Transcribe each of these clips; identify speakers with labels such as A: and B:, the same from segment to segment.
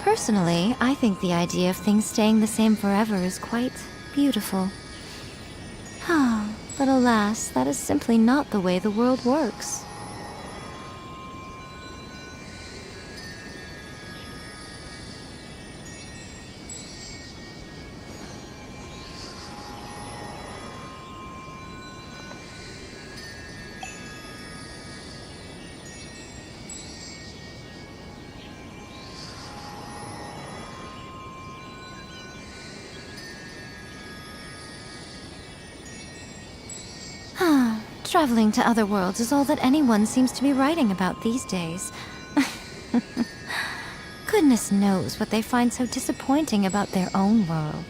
A: Personally, I think the idea of things staying the same forever is quite beautiful. But alas, that is simply not the way the world works. Traveling to other worlds is all that anyone seems to be writing about these days. Goodness knows what they find so disappointing about their own world.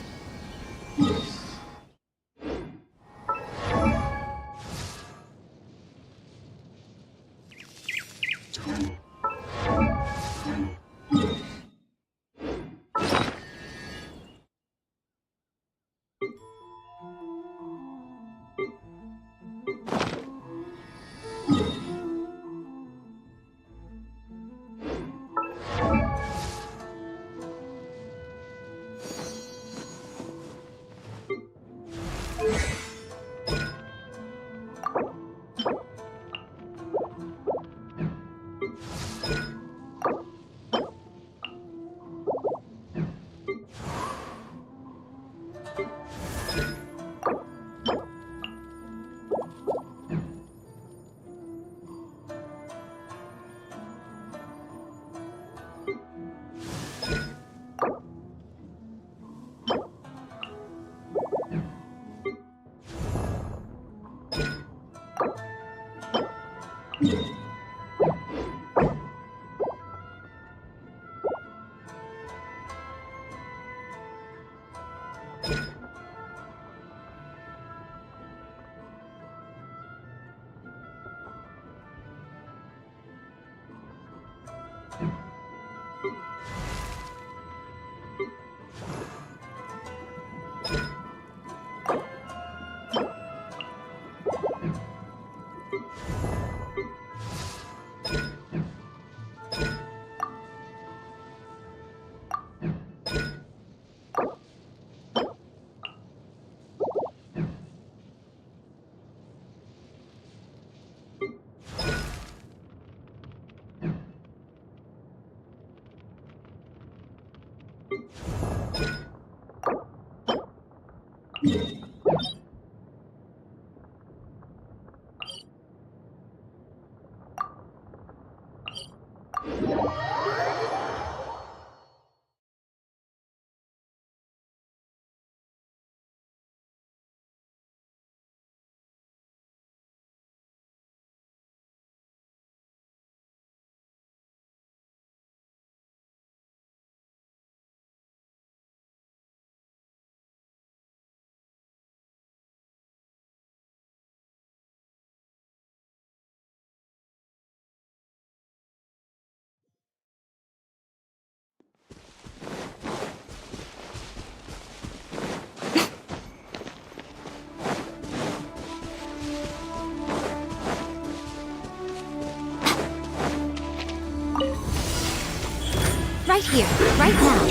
A: Right here, right now.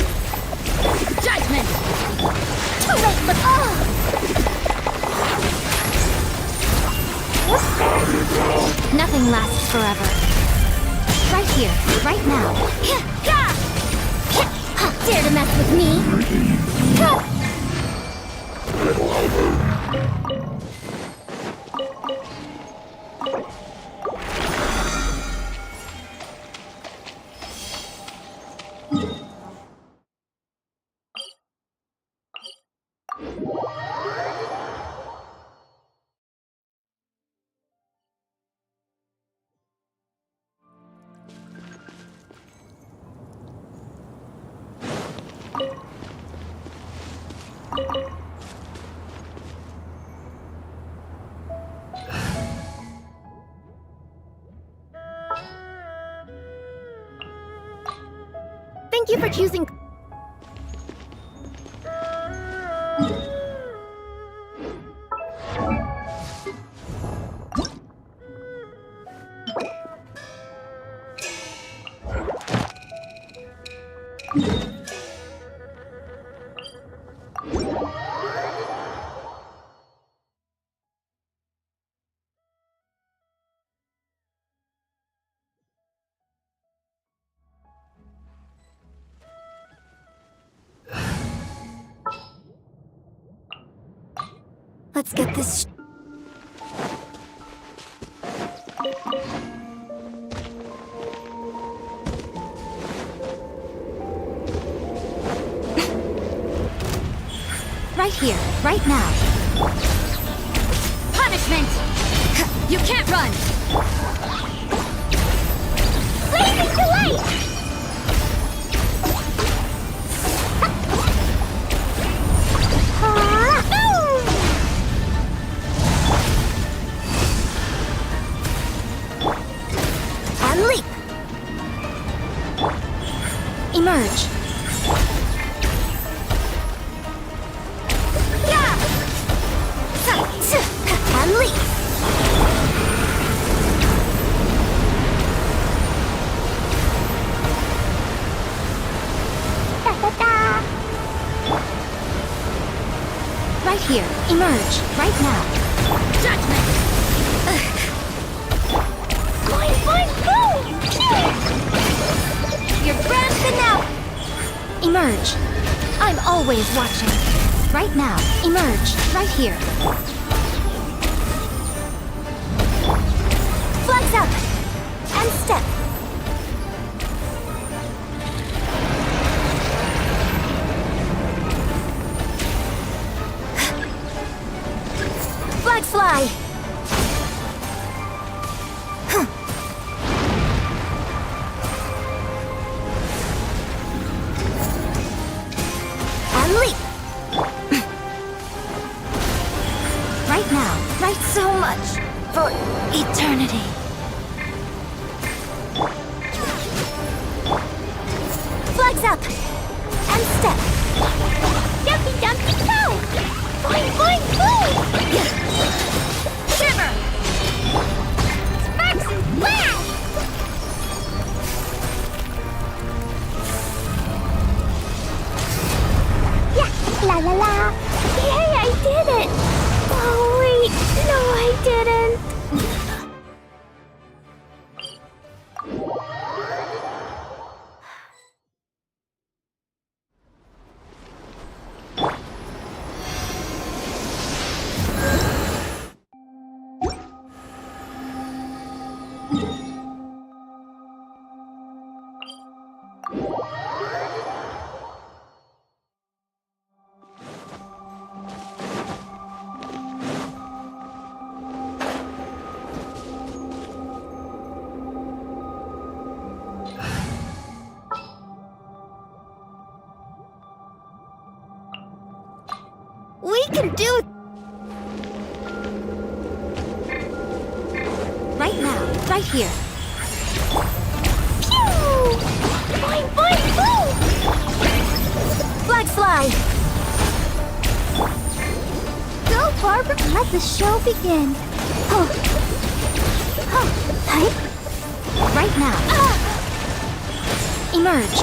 A: Judgment! Too late, but nothing lasts forever. Right here, right now. Dare to mess with me? Thank you for choosing... Let's get this. Right here, right now. Punishment! You can't run! Blazing delight! And leap! Emerge! And leap! Right here, emerge, right now. Judgment! Boing, boing, boom! You're grand now! Emerge. I'm always watching. Right now, emerge, right here. Flags up! And step! Flags fly! And leap! Right now, right so much for eternity. Flags up! And step! Jumpy dumpy go! Boing boing boing! Shiver! Sparks and flash! Yeah! La la la! Yay, I did it! Oh wait, no I didn't! We can do it! Right now, right here. Pew! Boing, boing, boom! Flags fly! Go, Barbara, let the show begin. Oh. Oh. Hey. Right now. Emerge.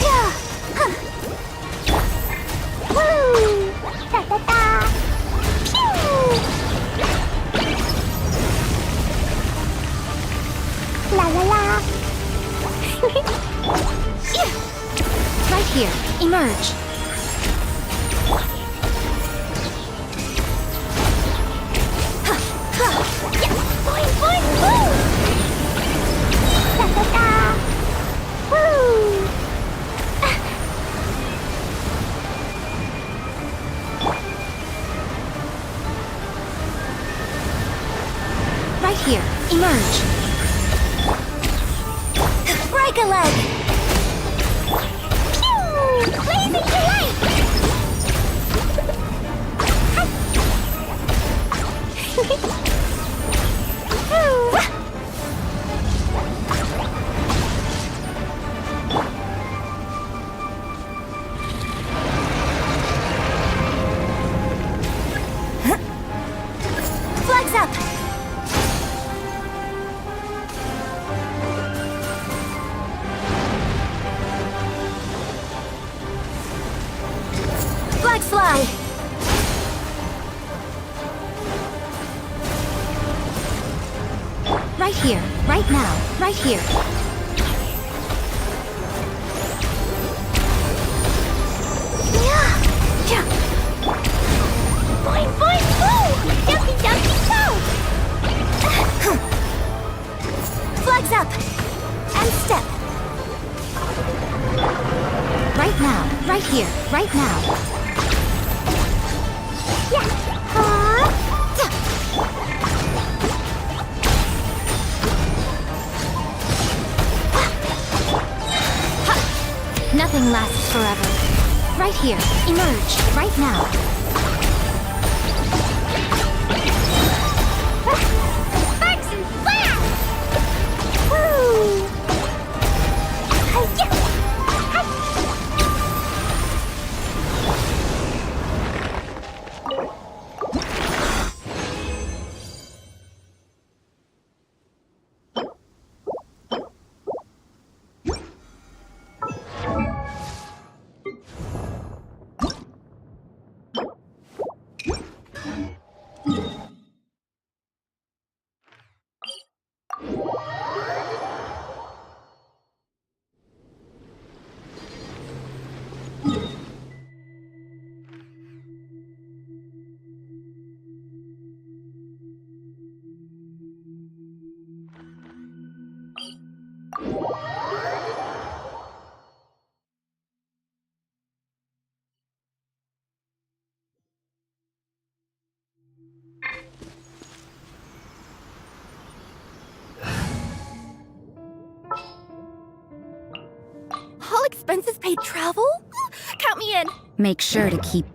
A: Yeah. Woo! Da da da! Pew! La la la! Yeah. Right here, emerge. Yeah. Boing, boing, boom! Da da da! Woo! Right here, emerge. Break a leg. Pew! Blazing delight! Flags up! Flags fly! Right here, right now, right here. Yeah. Yeah. here, right now. Nothing lasts forever. Right here, emerge, right now. Sparks and flash! Woo! All expenses paid travel? Count me in.
B: Make sure to keep...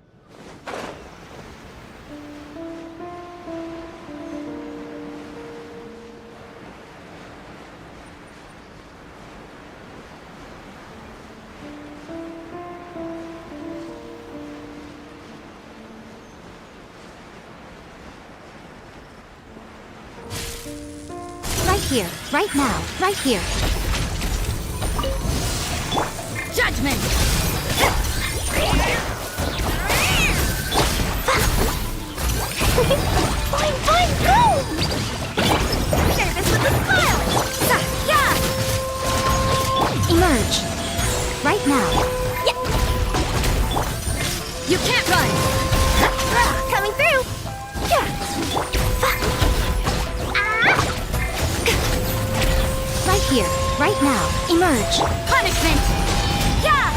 A: Right here, right now, right here.
B: Judgment!
A: Fine, fine, go! Share this with a smile! Yeah! Emerge. Right now. Yeah.
B: You can't run!
A: Coming through! Yeah. Right here, right now. Emerge.
B: Punishment!
A: Yeah!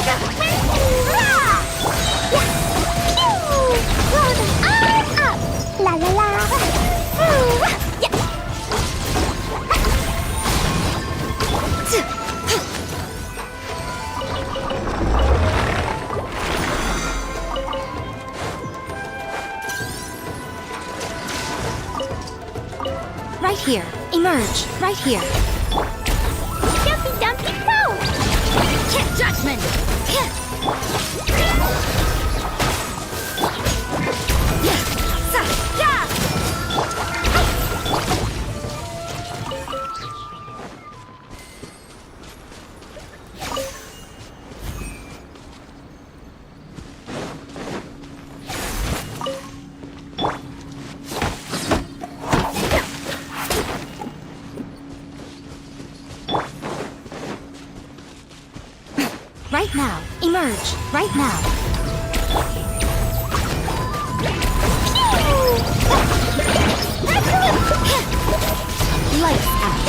A: Yeah! Blow them all up! La la la! Ooh. Yeah! Right here. Emerge. Right here. Dumpy dumpy go!
B: Judgment!
A: Right now. Emerge. Right now. Lights out.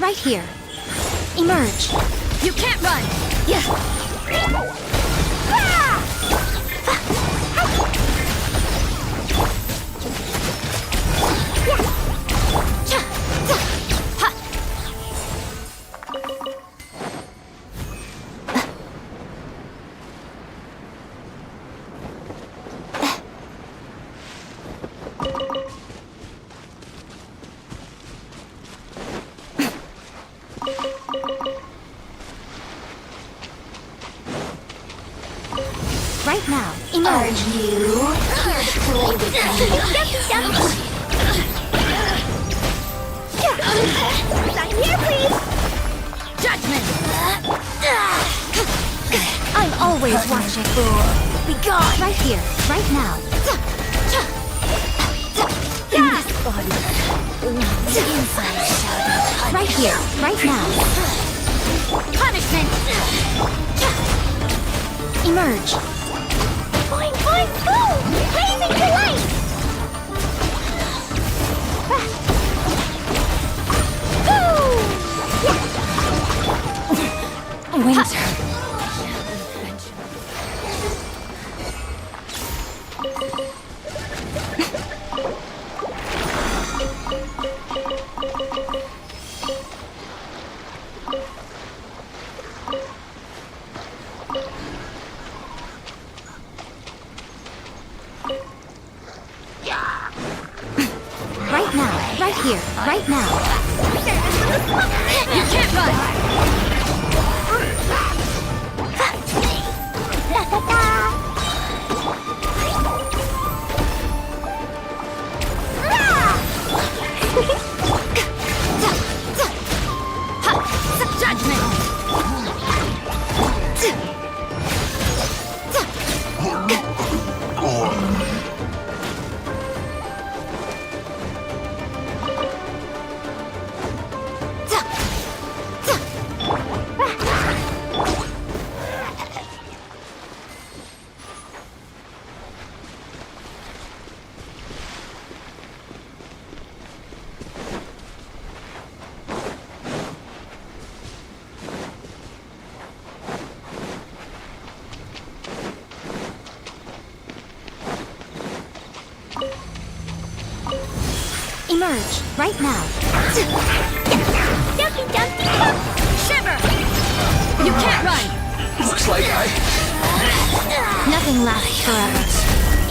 A: right here. Emerge.
B: You can't run! Yeah!
A: Right now, emerge.
C: You can't play with me.
A: Sign here, please.
B: Judgment!
A: I'm always watching.
C: Be gone.
A: Right here, right now.
C: In this body, the inside shall be
A: Right here, right now.
B: Punishment!
A: Emerge.
C: Boing, boing, boom! Blazing delight!
A: Winter. Right now, right here, right now.
B: You can't run! Judgment!
A: Emerge, right now.
B: Shiver! You can't run!
D: Looks like
A: Nothing lasts forever.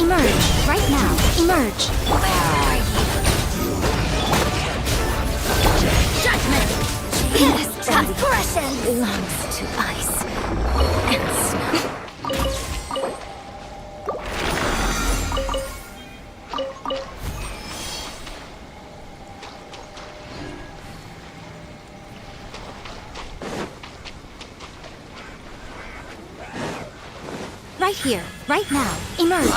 A: Emerge, right now. Emerge.
B: Judgment!
C: Suppression belongs to ice and snow.
A: Right here, right now. Emerge.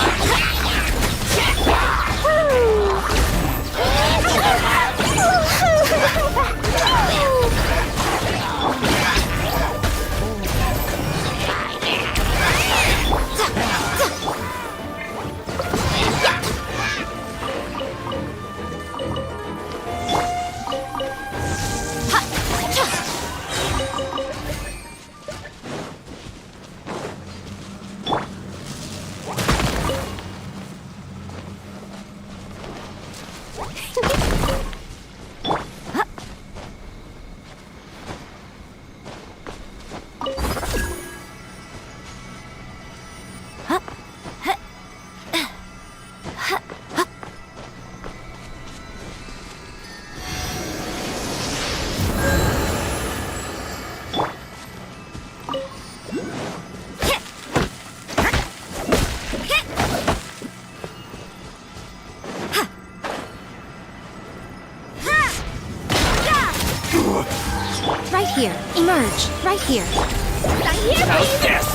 A: Right here. Emerge. Right here.
C: Right here,
D: how's
C: please.
D: this?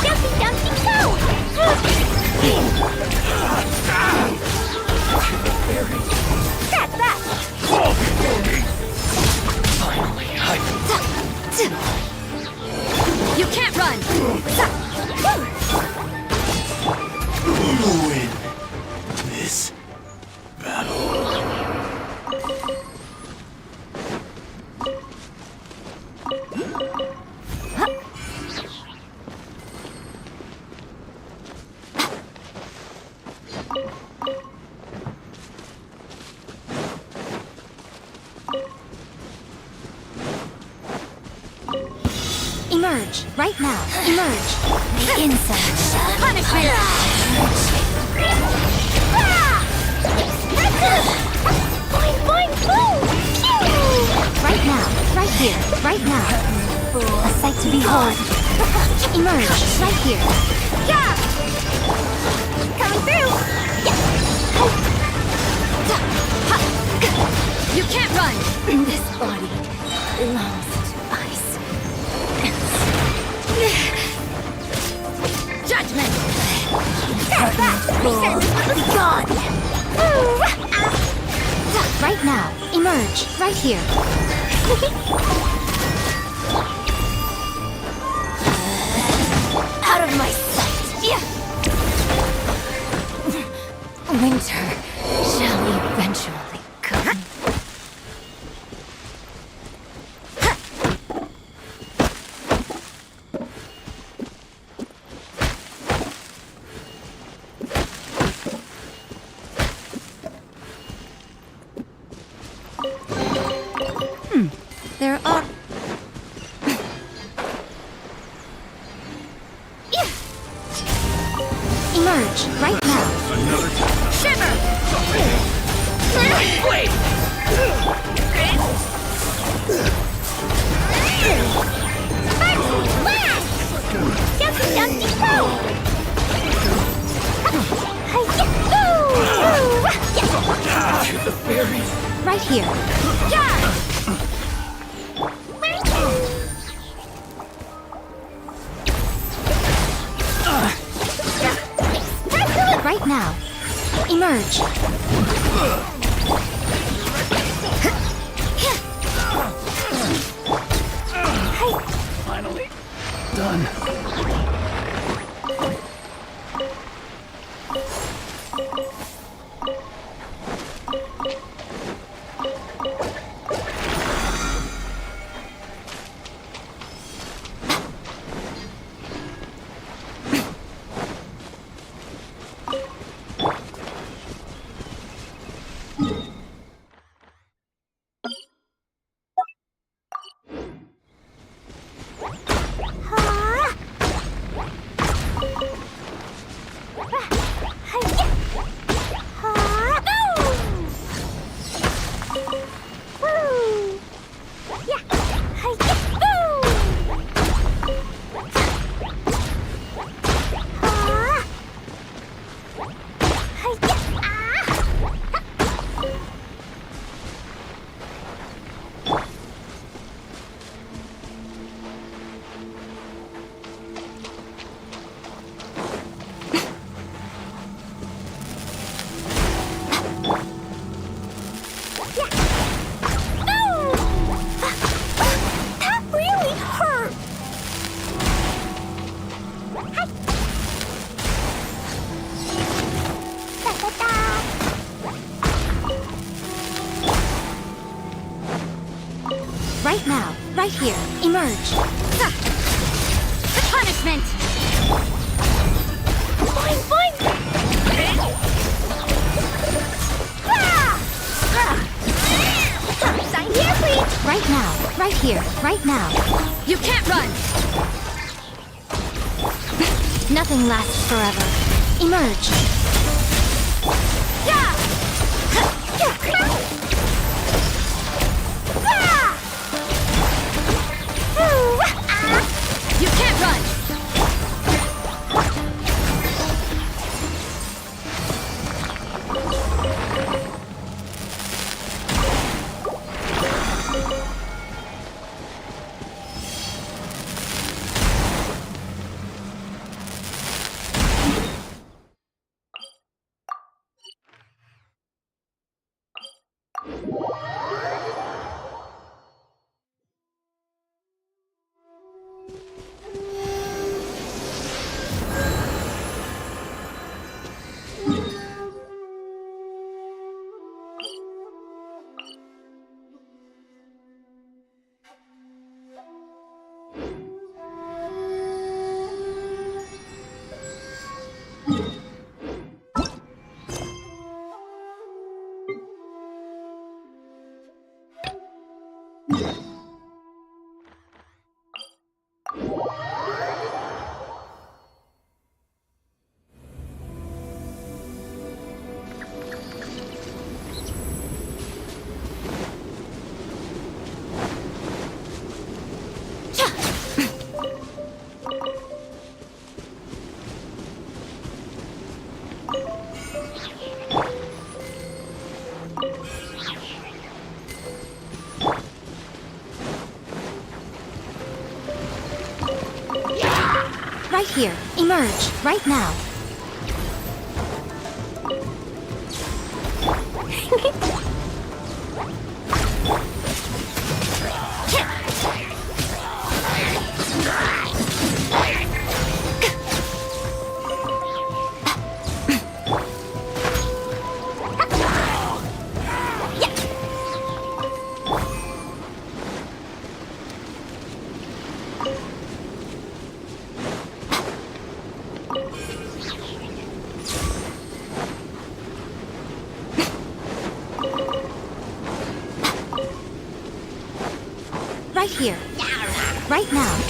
C: Jumpy, jumpy, go! That's that!
D: Fall before me. Finally,
B: You can't run!
D: I win this battle.
A: Emerge. Right now. Emerge.
C: The inside shadows.
B: Punishment!
A: Boing, boing, boom! Right now. Right here. Right now. A sight to behold. Emerge. Right here. Yeah! Coming through!
B: You can't run!
C: This body belongs to ice.
B: Judgment!
C: Gone!
A: Right now. Emerge. Right here.
C: Out of my sight! Winter shall eventually come.
A: There are... Emerge. Right now.
D: Another time.
B: Shiver!
D: Wait! The fairies.
A: Right here. Right now. Emerge.
D: Finally. Done.
A: Right now. Right here. Emerge.
B: The punishment!
A: Boing, boing! Sign here, please! Right now. Right here. Right now.
B: You can't run!
A: Nothing lasts forever. Emerge.
B: You can't run!
A: here. Emerge right now. Right here. Right now.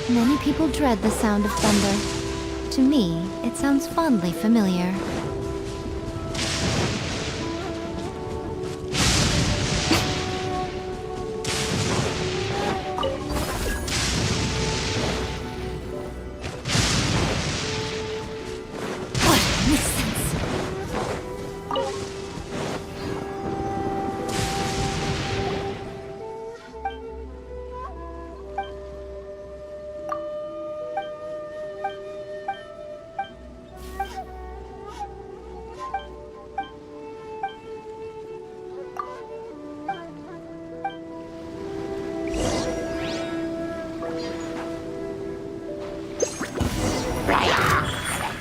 A: Many people dread the sound of thunder. To me, it sounds fondly familiar. What a nuisance!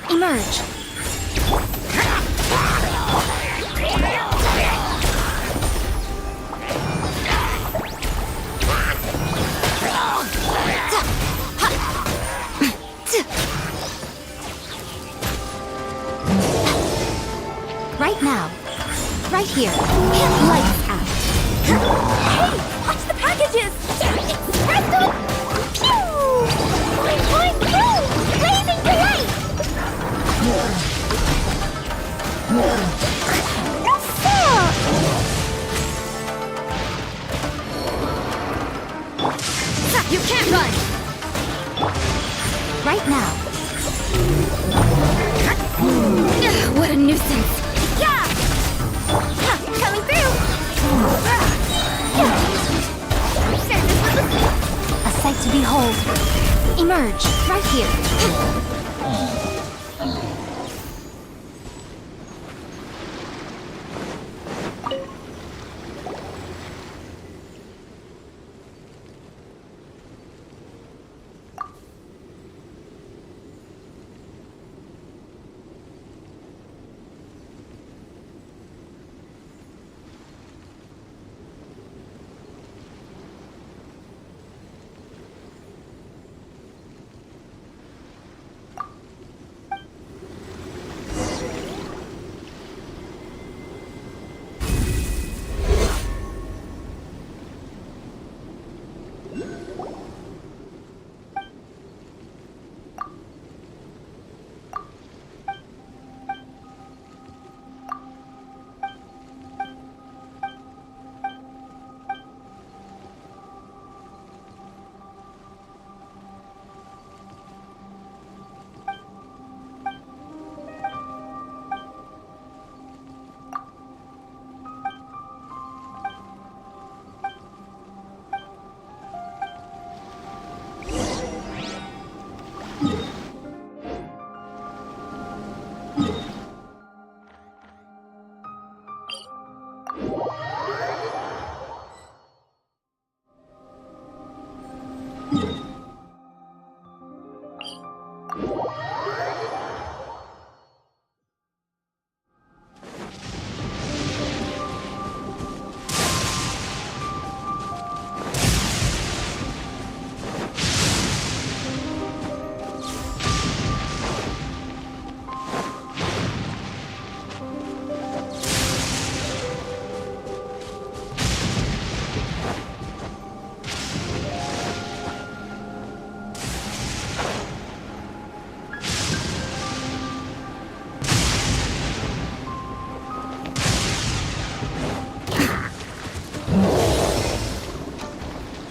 A: Emerge! Right now. Right here. Lights out.
C: Hey! Watch the packages! Espresso! Pew! Boing, boing, pew! Blazing delight!
B: You can't run!
A: Right now.
B: What a nuisance!
C: Yeah! Ha, coming through! Share this with the
A: A sight to behold. Emerge right here.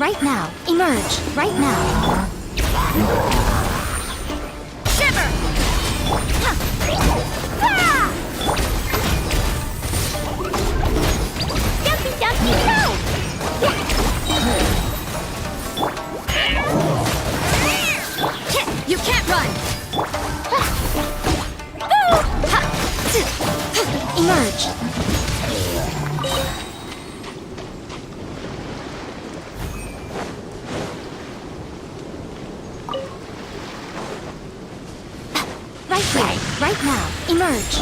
A: Right now. Emerge. Right now.
B: Shiver!
A: Dumpy, dumpy, go!
B: You can't run!
A: Emerge. Right here, right now. Emerge.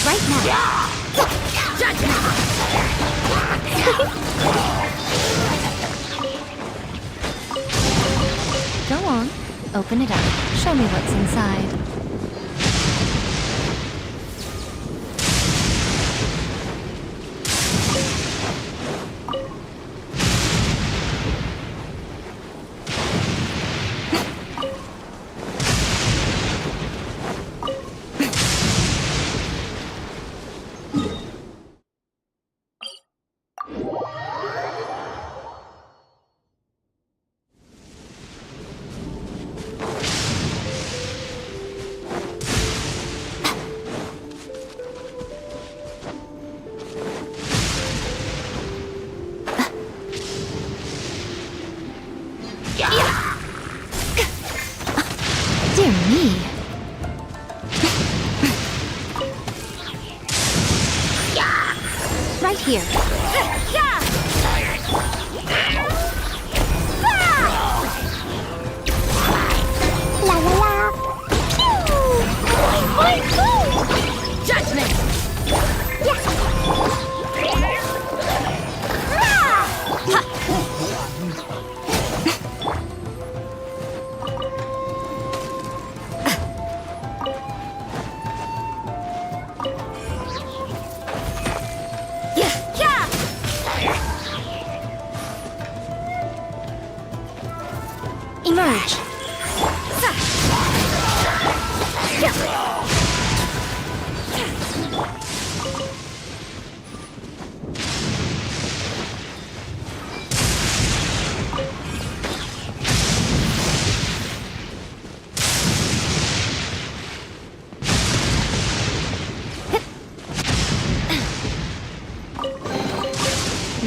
A: Right now. Go on. Open it up. Show me what's inside. Dear me. Right here. La la la. Pew! Boing, boing.
B: Judgment!
A: Emerge.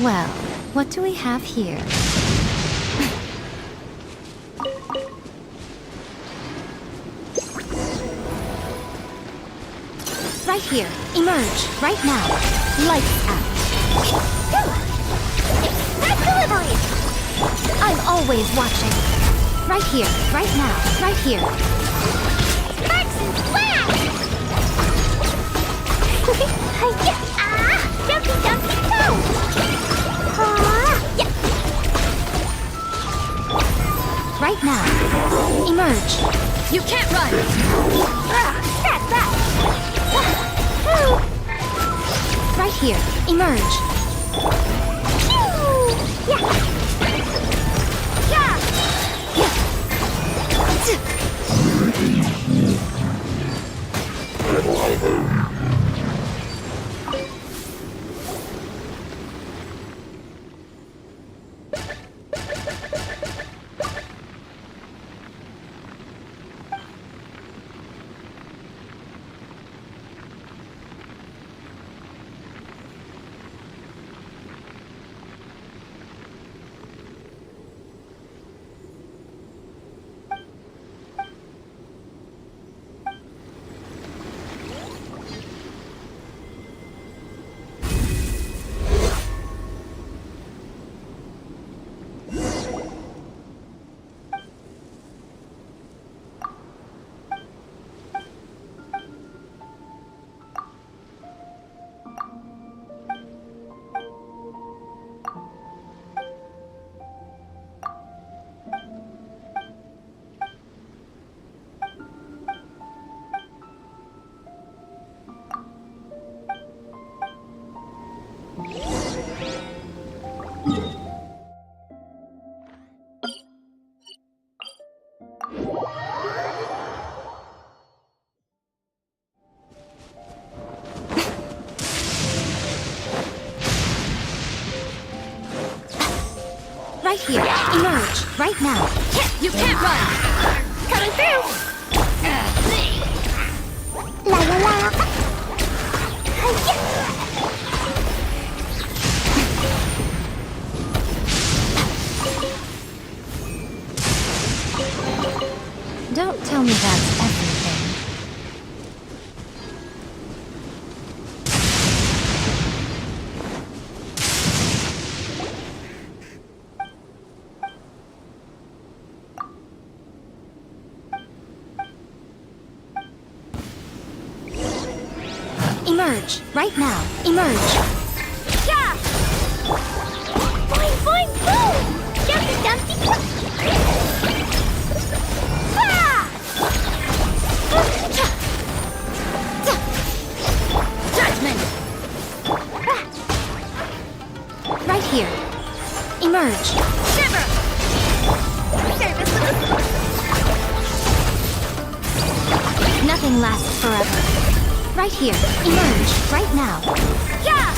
A: Well, what do we have here? Right here. Emerge. Right now. Lights out. That delivery! I'm always watching. Right here. Right now. Right here.
B: Sparks and flash!
A: Dumpy, dumpy, go! Right now. Emerge.
B: You can't run!
A: That! Right here. Emerge. Right here. Emerge. Right now.
B: You can't run!
C: Coming through! La la la!
A: Don't tell me that's everything. Emerge. Right now. Emerge.
C: Yeah! Boing, boing, boom! Jumpy, dumpty, ah!
B: Judgment!
A: Right here. Emerge.
B: Shiver!
A: Nothing lasts forever. Right here. Emerge. Right now.
C: Yeah!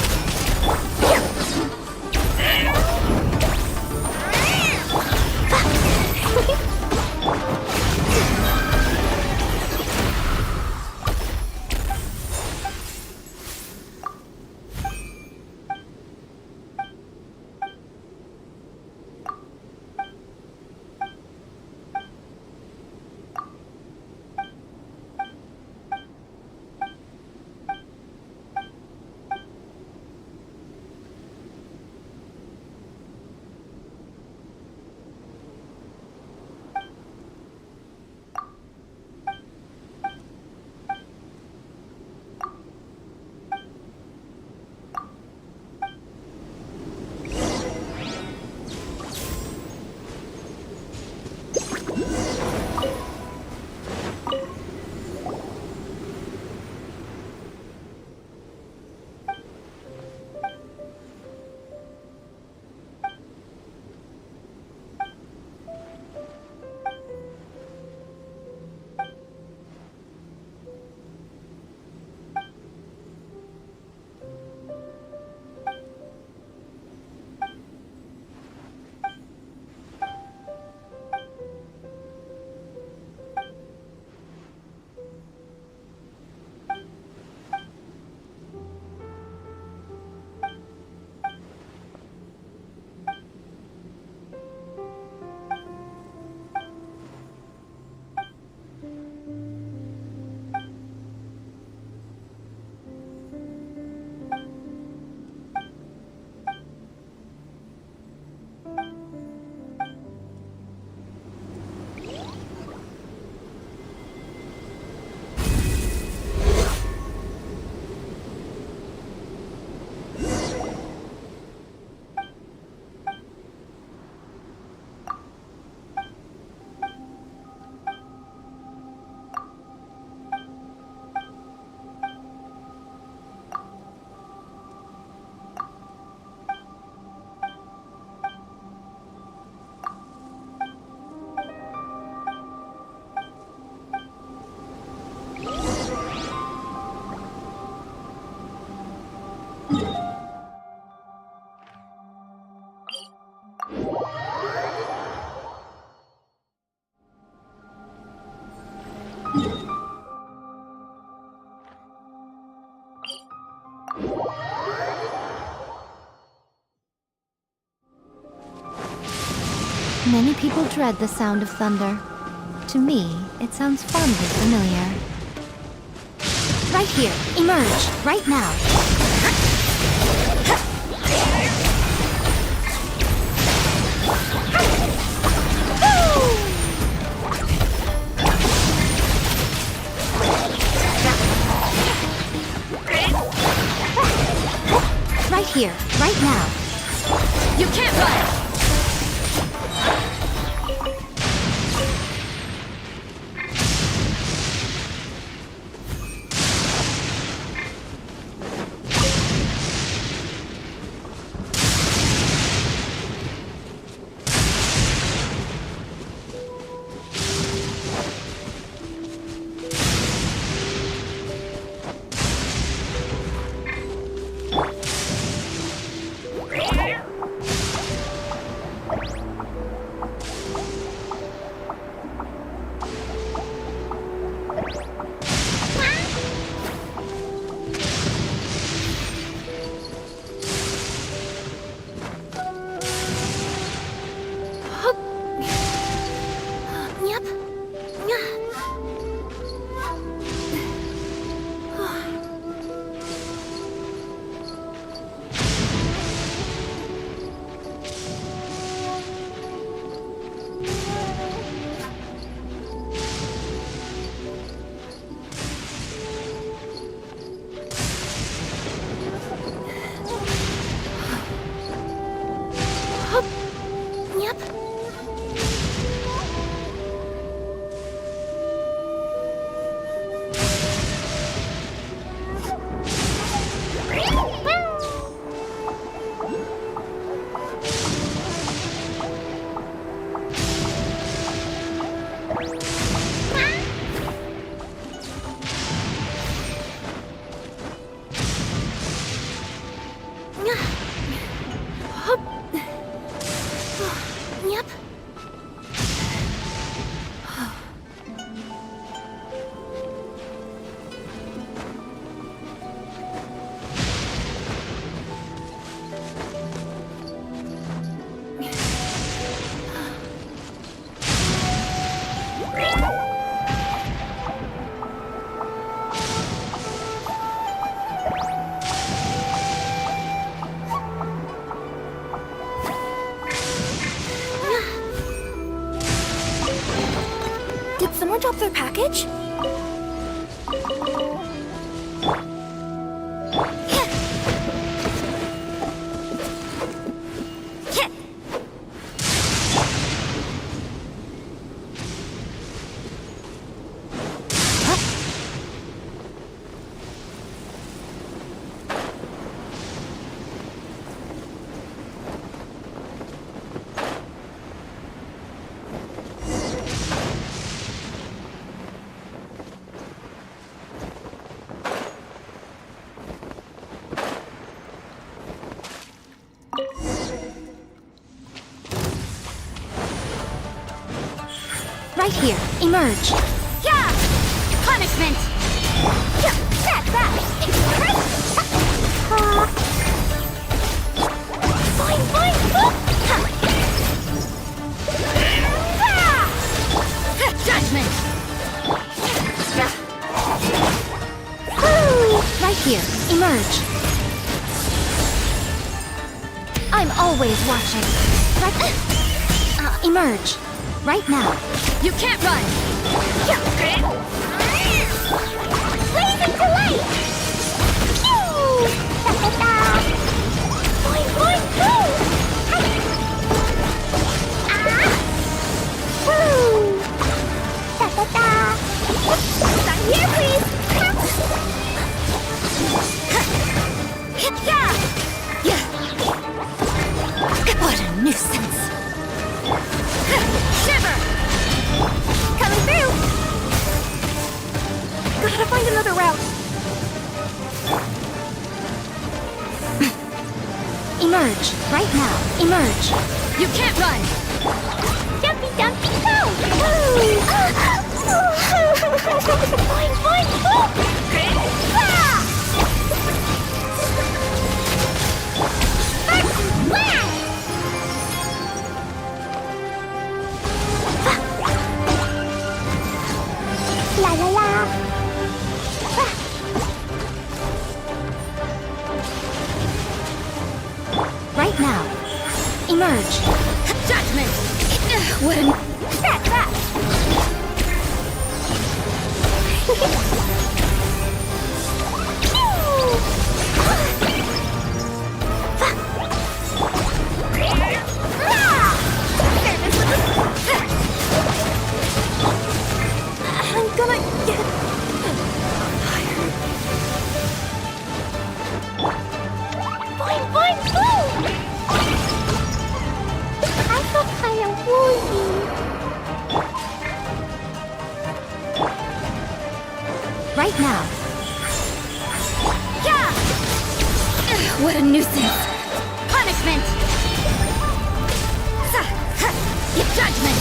A: Many people dread the sound of thunder. To me, it sounds fondly familiar. Right here. Emerge. Right now. Right here. Right now.
B: You can't run!
C: drop their package?
A: Right here. Emerge.
B: Yeah! Punishment!
A: Yeah, that. Fine.
B: Judgment!
A: Right here. Emerge. I'm always watching. Right. Emerge. Right now.
B: You can't run!
A: Blazing to light! Pew! Da-da-da! Boing, boing, boom! Woo! Da-da-da! Sign here, please! What a nuisance!
B: Shiver!
A: Coming through!
C: Gotta find another route.
A: Emerge. Right now. Emerge.
B: You can't run!
A: Jumpy, jumpy, go! Boing, boing, boing! Ah! Whack! La la la! Right now. Emerge.
B: Judgment!
A: What a... That!
C: I'm gonna get tired.
A: Boing, boing, boom! I feel kind of woozy. Right now.
B: Yeah!
A: What a nuisance.
B: Punishment! Judgment!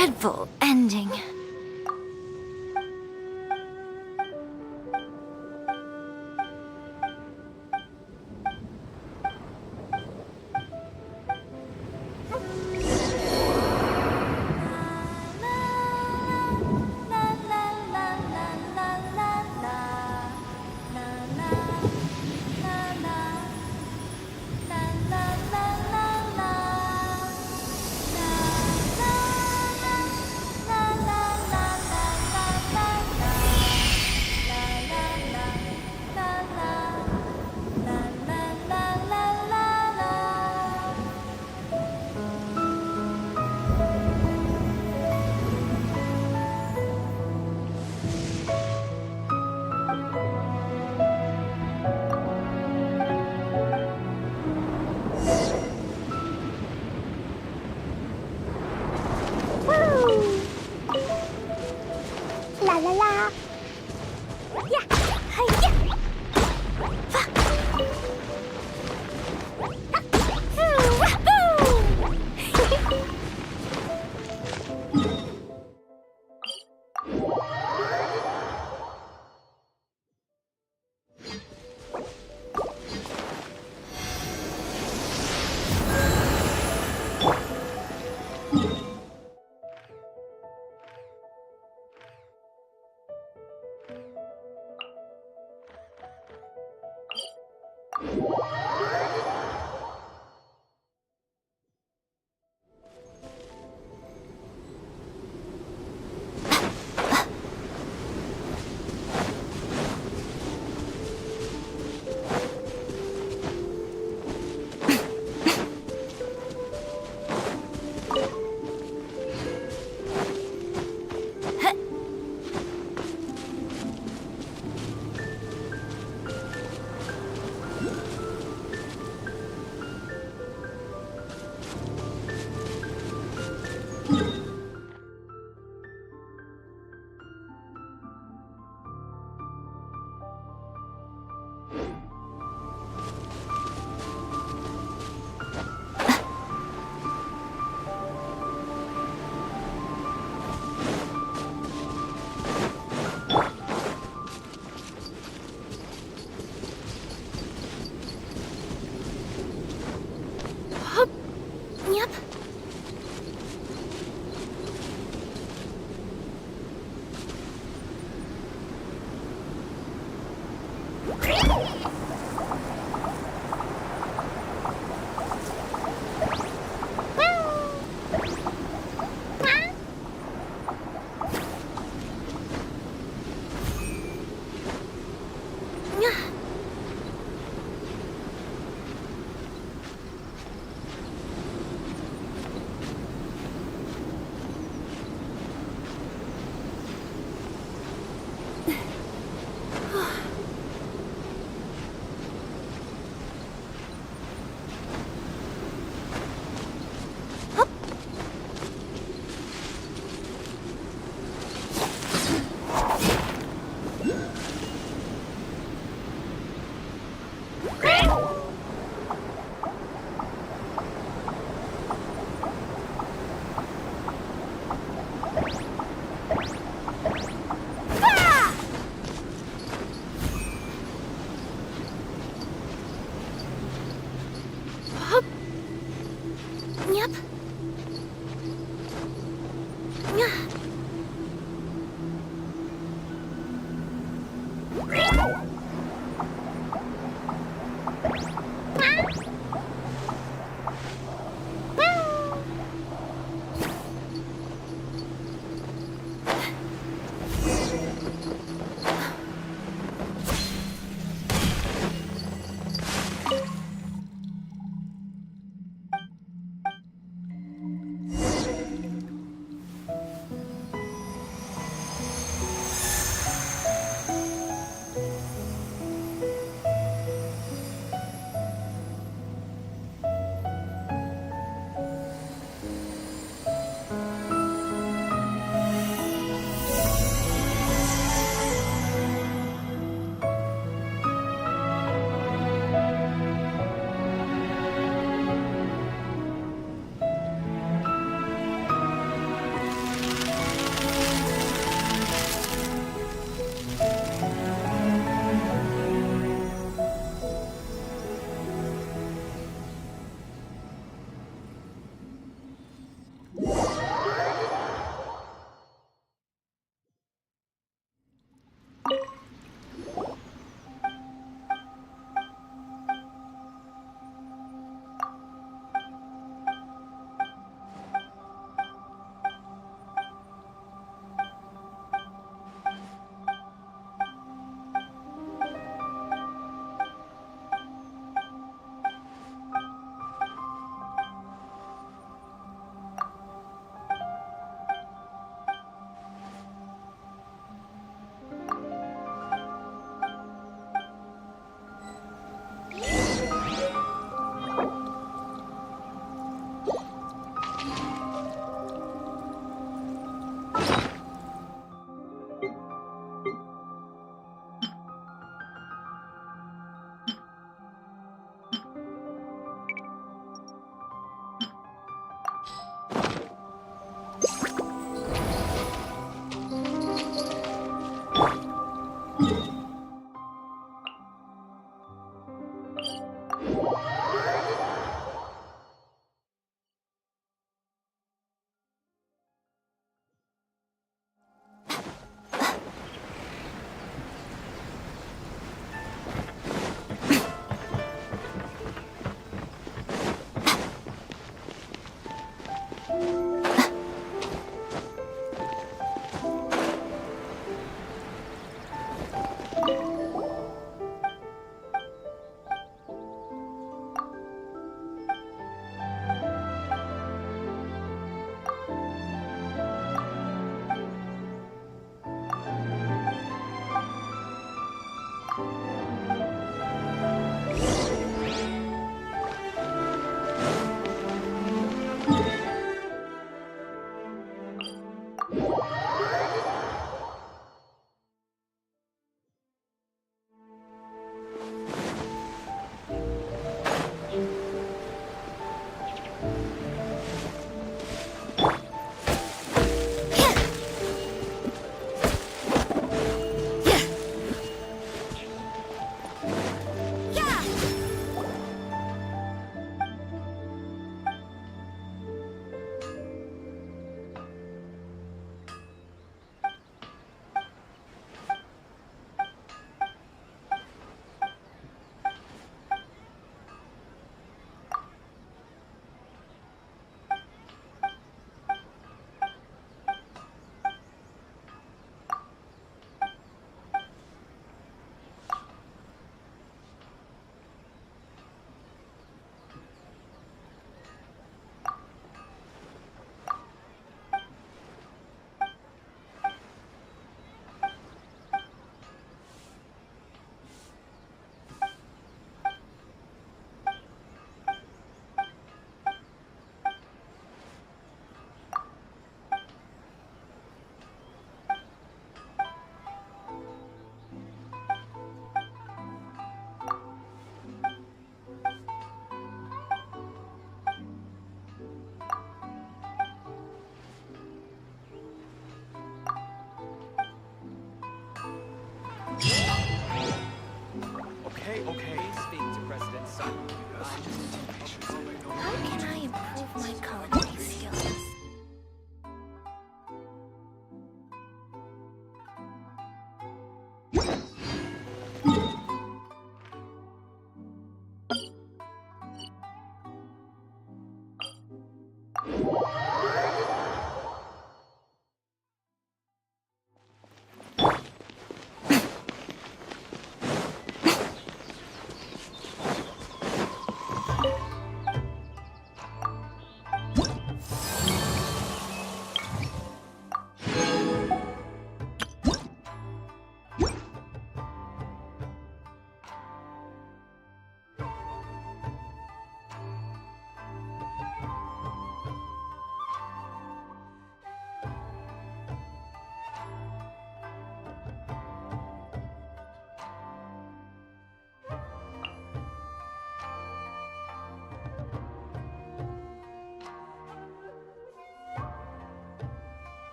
A: dreadful ending.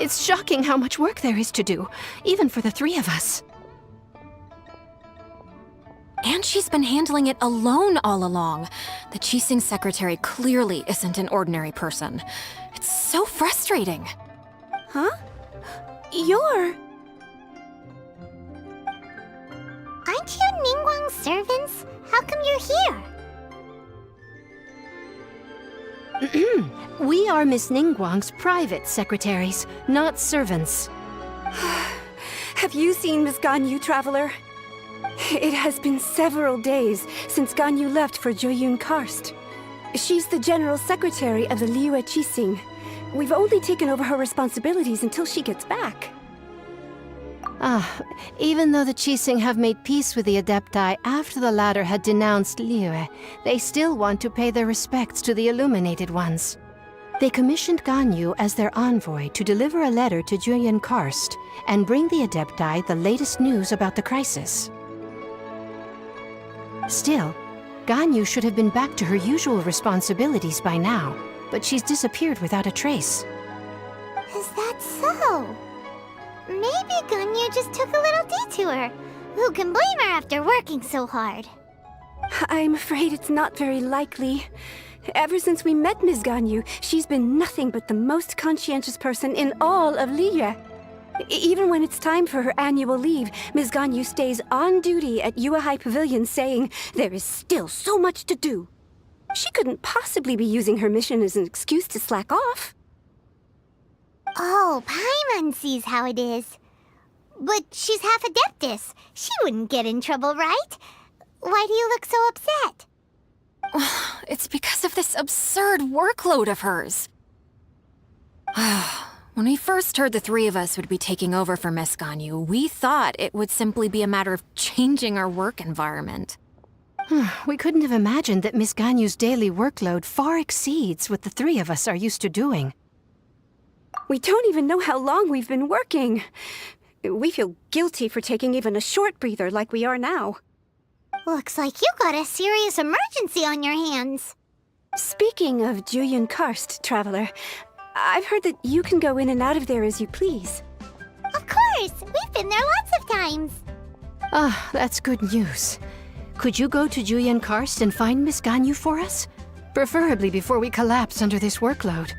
E: It's shocking how much work there is to do, even for the three of us.
F: And she's been handling it alone all along. The Qixing secretary clearly isn't an ordinary person. It's so frustrating.
E: Huh? You're...
A: Aren't you Ningguang's servants? How come you're here?
E: We are Miss Ningguang's private secretaries, not servants.
G: Have you seen Miss Ganyu, Traveler? It has been several days since Ganyu left for Joyun Karst. She's the general secretary of the Liyue Qixing. We've only taken over her responsibilities until she gets back.
E: Even though the Qixing have made peace with the Adepti after the latter had denounced Liyue, they still want to pay their respects to the Illuminated Ones. They commissioned Ganyu as their envoy to deliver a letter to Joyun Karst and bring the Adepti the latest news about the crisis. Still, Ganyu should have been back to her usual responsibilities by now, but she's disappeared without a trace.
A: Is that so? Maybe Ganyu just took a little detour. Who can blame her after working so hard?
G: I'm afraid it's not very likely. Ever since we met Ms. Ganyu, she's been nothing but the most conscientious person in all of Liyue. Even when it's time for her annual leave, Ms. Ganyu stays on duty at Yuehai Pavilion saying there is still so much to do. She couldn't possibly be using her mission as an excuse to slack off.
A: Oh, Paimon sees how it is. But she's half Adeptus. She wouldn't get in trouble, right? Why do you look so upset?
F: It's because of this absurd workload of hers. When we first heard the three of us would be taking over for Miss Ganyu, we thought it would simply be a matter of changing our work environment.
E: We couldn't have imagined that Miss Ganyu's daily workload far exceeds what the three of us are used to doing.
G: We don't even know how long we've been working. We feel guilty for taking even a short breather like we are now.
A: Looks like you got a serious emergency on your hands.
G: Speaking of Joyun Karst, Traveler, I've heard that you can go in and out of there as you please.
A: Of course! We've been there lots of times.
E: That's good news. Could you go to Joyun Karst and find Miss Ganyu for us? Preferably before we collapse under this workload.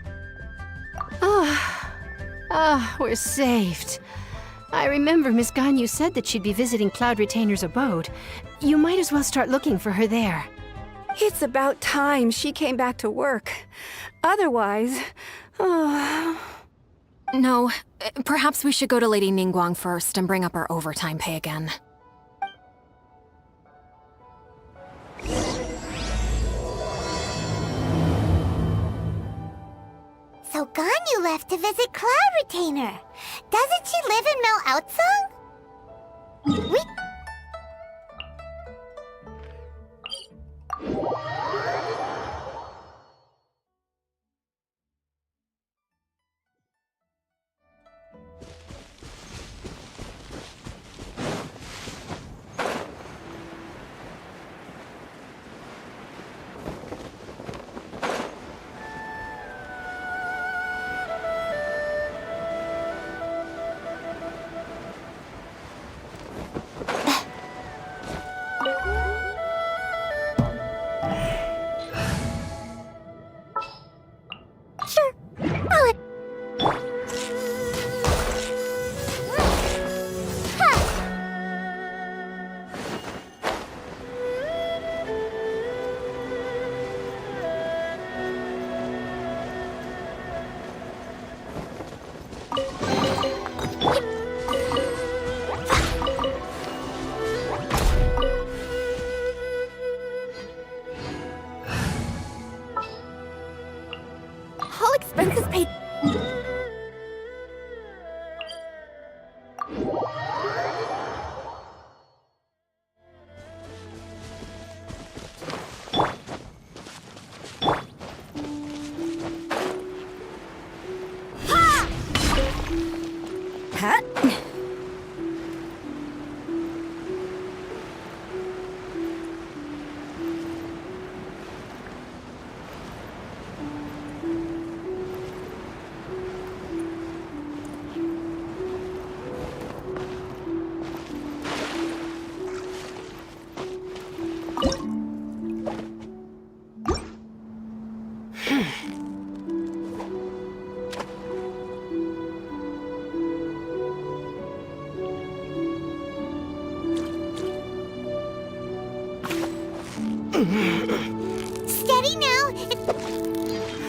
E: We're saved. I remember Miss Ganyu said that she'd be visiting Cloud Retainer's abode. You might as well start looking for her there.
G: It's about time she came back to work. Otherwise...
F: No, perhaps we should go to Lady Ningguang first and bring up our overtime pay again.
A: So Ganyu left to visit Cloud Retainer. Doesn't she live in Mel Outsong?
G: All expenses paid.
A: Steady now.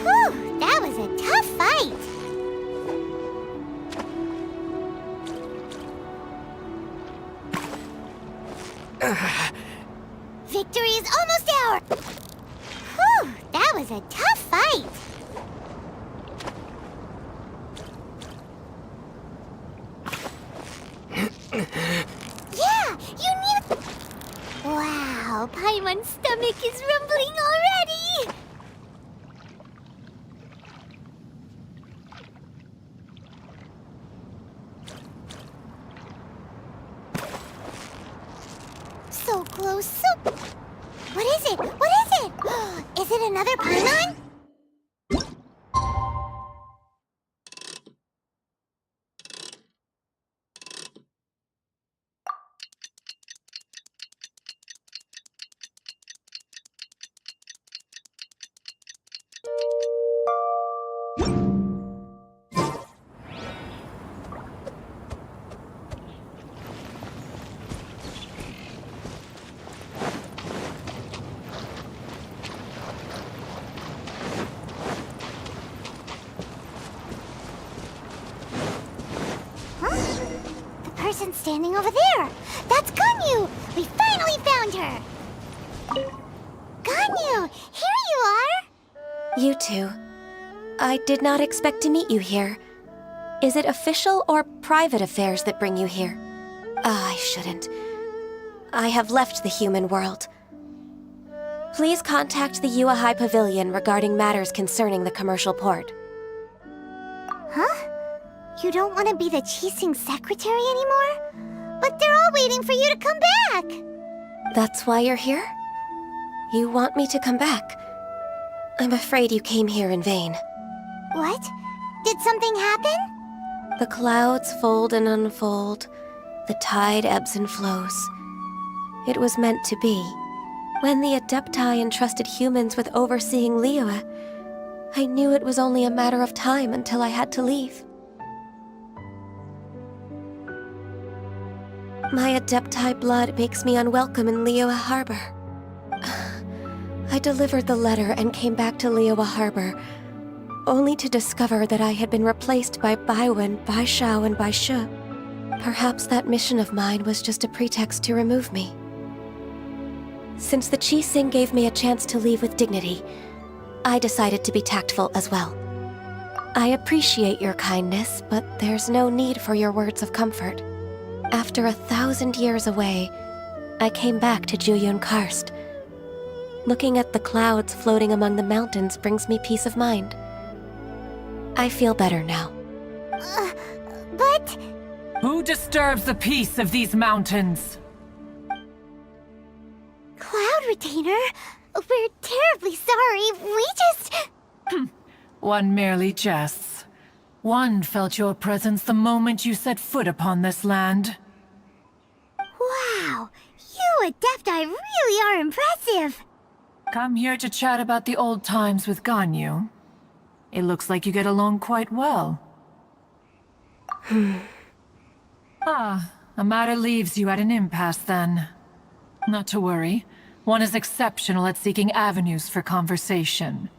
A: Whew, that was a tough fight. Victory is almost ours. Whew, that was a tough fight. Yeah, you need. Wow, Paimon's stomach is rumbling already. So close, so... What is it? What is it? Is it another Paimon? Person standing over there. That's Ganyu! We finally found her! Ganyu, here you are!
H: You two. I did not expect to meet you here. Is it official or private affairs that bring you here? I shouldn't. I have left the human world. Please contact the Yua High Pavilion regarding matters concerning the commercial port.
A: Huh? You don't want to be the Qixing secretary anymore? But they're all waiting for you to come back!
H: That's why you're here? You want me to come back? I'm afraid you came here in vain.
A: What? Did something happen?
H: The clouds fold and unfold. The tide ebbs and flows. It was meant to be. When the Adepti entrusted humans with overseeing Liyue, I knew it was only a matter of time until I had to leave. My Adepti blood makes me unwelcome in Liyue Harbor. I delivered the letter and came back to Liyue Harbor, only to discover that I had been replaced by Baiwen, Baishao, and Baishu. Perhaps that mission of mine was just a pretext to remove me. Since the Qixing gave me a chance to leave with dignity, I decided to be tactful as well. I appreciate your kindness, but there's no need for your words of comfort. After 1,000 years away, I came back to Juyun Karst. Looking at the clouds floating among the mountains brings me peace of mind. I feel better now.
A: But...
I: Who disturbs the peace of these mountains?
A: Cloud Retainer, we're terribly sorry. We just...
I: One merely jests. One felt your presence the moment you set foot upon this land.
A: Wow, you Adepti really are impressive.
I: Come here to chat about the old times with Ganyu. It looks like you get along quite well. A matter leaves you at an impasse then. Not to worry. One is exceptional at seeking avenues for conversation.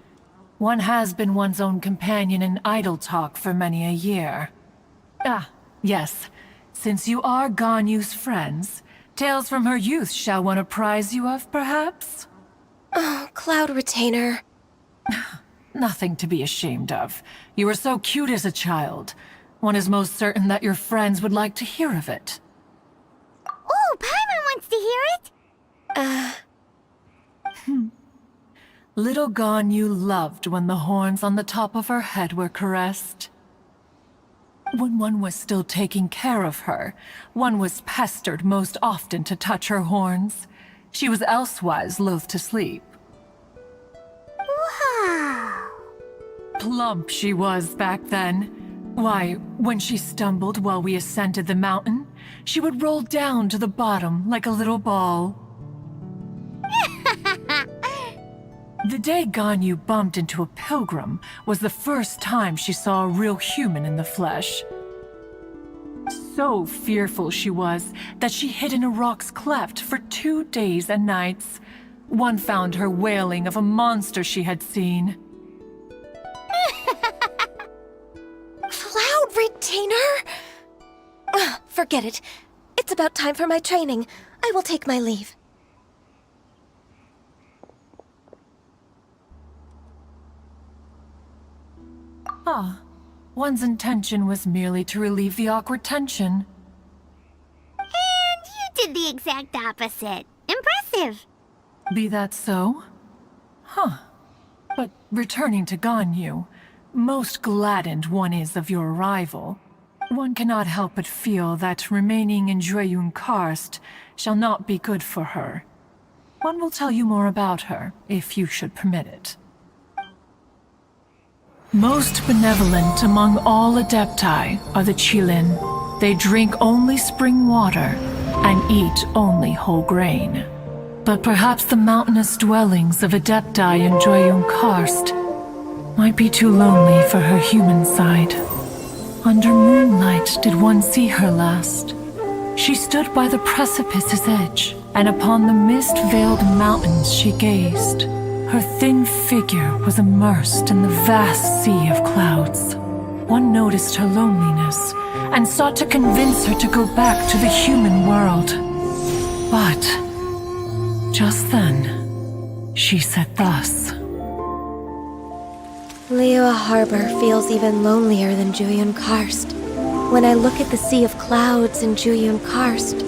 I: One has been one's own companion in idle talk for many a year. Yes. Since you are Ganyu's friends, tales from her youth shall one apprise you of, perhaps?
H: Oh, Cloud Retainer.
I: Nothing to be ashamed of. You were so cute as a child. One is most certain that your friends would like to hear of it.
A: Oh, Paimon wants to hear it!
I: Little Ganyu loved when the horns on the top of her head were caressed. When one was still taking care of her, one was pestered most often to touch her horns. She was elsewise loath to sleep.
A: Wow!
I: Plump she was back then. Why, when she stumbled while we ascended the mountain, she would roll down to the bottom like a little ball. The day Ganyu bumped into a pilgrim was the first time she saw a real human in the flesh. So fearful she was that she hid in a rock's cleft for 2 days and nights. One found her wailing of a monster she had seen.
H: Cloud Retainer? Forget it. It's about time for my training. I will take my leave.
I: Ah, one's intention was merely to relieve the awkward tension.
A: And you did the exact opposite. Impressive.
I: Be that so? Huh. But returning to Ganyu, most gladdened one is of your arrival. One cannot help but feel that remaining in Jueyun Karst shall not be good for her. One will tell you more about her, if you should permit it. Most benevolent among all Adepti are the Qilin. They drink only spring water and eat only whole grain. But perhaps the mountainous dwellings of Adepti in Jueyun Karst might be too lonely for her human side. Under moonlight did one see her last. She stood by the precipice's edge, and upon the mist-veiled mountains she gazed. Her thin figure was immersed in the vast sea of clouds. One noticed her loneliness, and sought to convince her to go back to the human world. But just then, she said thus.
H: Liyue Harbor feels even lonelier than Jueyun Karst. When I look at the sea of clouds in Jueyun Karst,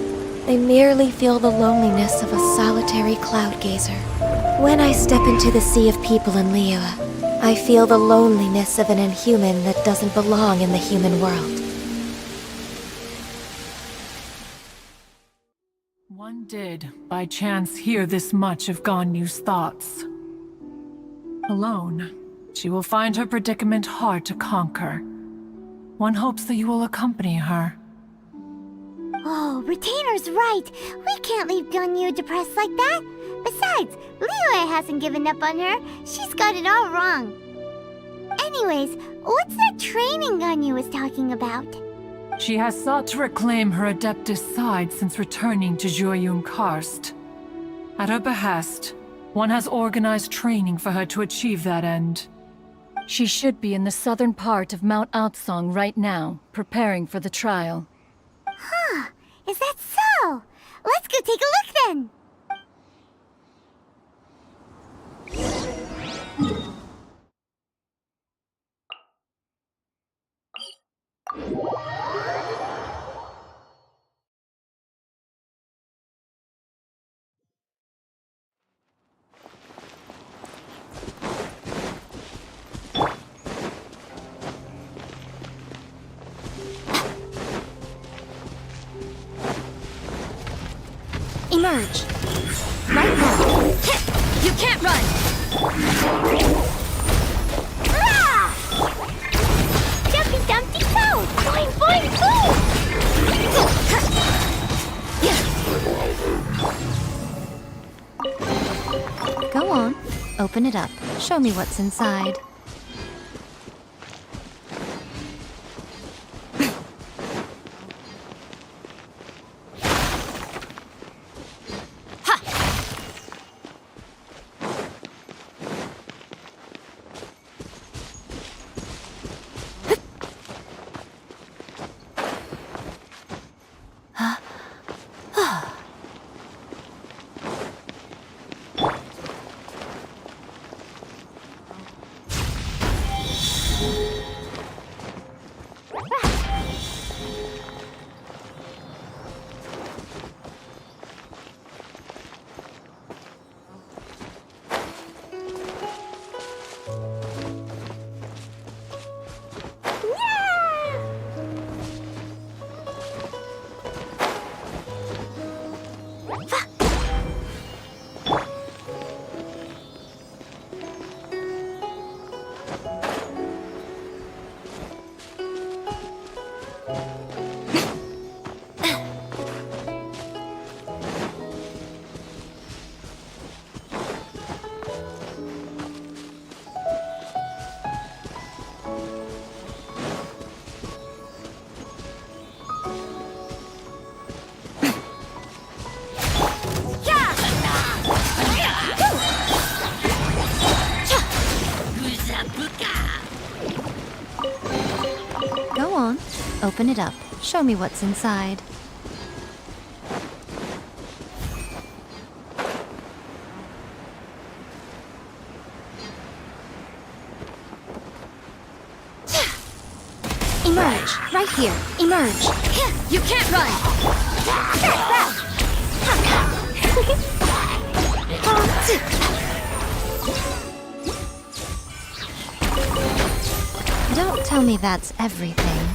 H: I merely feel the loneliness of a solitary cloud gazer. When I step into the sea of people in Liyue, I feel the loneliness of an inhuman that doesn't belong in the human world.
I: One did, by chance, hear this much of Ganyu's thoughts. Alone, she will find her predicament hard to conquer. One hopes that you will accompany her.
A: Oh, Retainer's right. We can't leave Ganyu depressed like that. Besides, Liyue hasn't given up on her. She's got it all wrong. Anyways, what's that training Ganyu was talking about?
I: She has sought to reclaim her Adeptus side since returning to Jueyun Karst. At her behest, one has organized training for her to achieve that end.
C: She should be in the southern part of Mount Aotsong right now, preparing for the trial.
A: Huh, is that so? Let's go take a look then! Emerge. Right now.
B: You can't run!
A: Ah! Jumpy Dumpty Toe! Boing boing boom! Go on. Open it up. Show me what's inside. Open it up. Show me what's inside. Emerge! Right here! Emerge!
B: You can't run!
A: Don't tell me that's everything.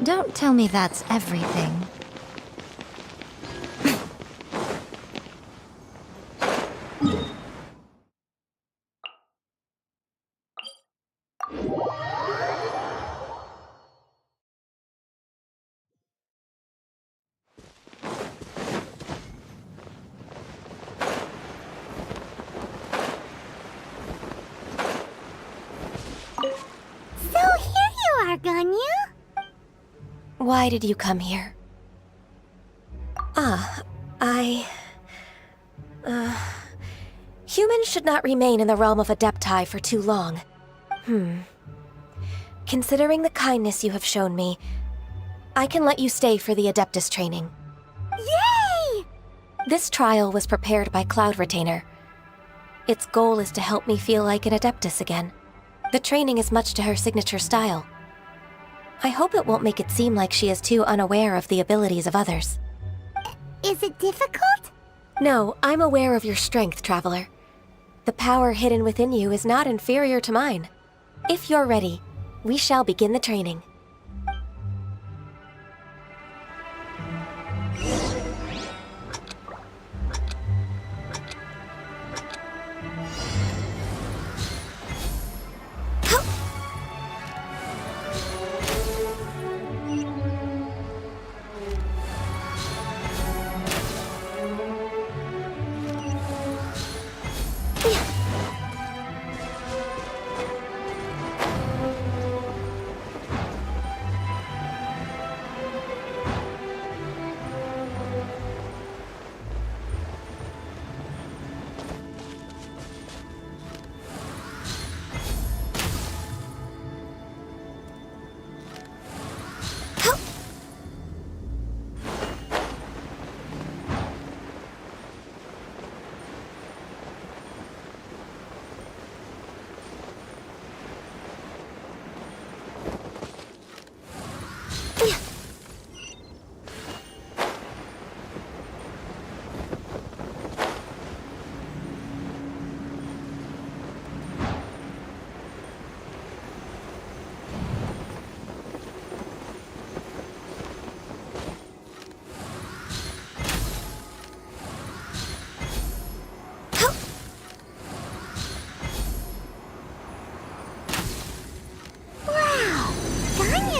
A: Don't tell me that's everything.
B: So here you are, Ganyu.
H: Why did you come here? Humans should not remain in the realm of Adepti for too long. Considering the kindness you have shown me, I can let you stay for the Adeptus training.
B: Yay!
H: This trial was prepared by Cloud Retainer. Its goal is to help me feel like an Adeptus again. The training is much to her signature style. I hope it won't make it seem like she is too unaware of the abilities of others.
B: Is it difficult?
H: No, I'm aware of your strength, Traveler. The power hidden within you is not inferior to mine. If you're ready, we shall begin the training.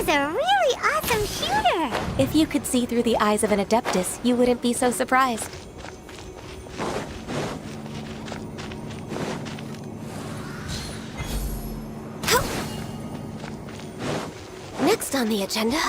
B: is a really awesome shooter!
H: If you could see through the eyes of an Adeptus, you wouldn't be so surprised. Next on the agenda...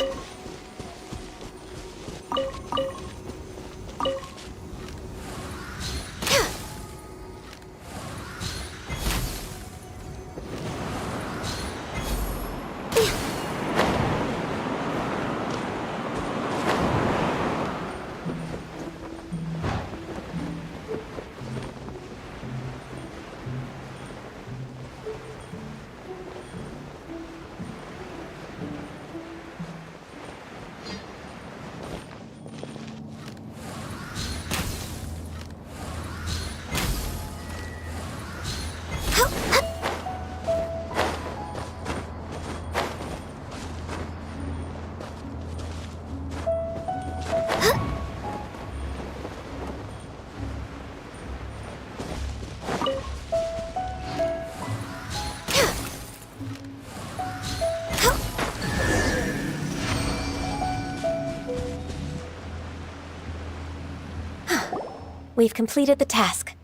H: We've completed the task.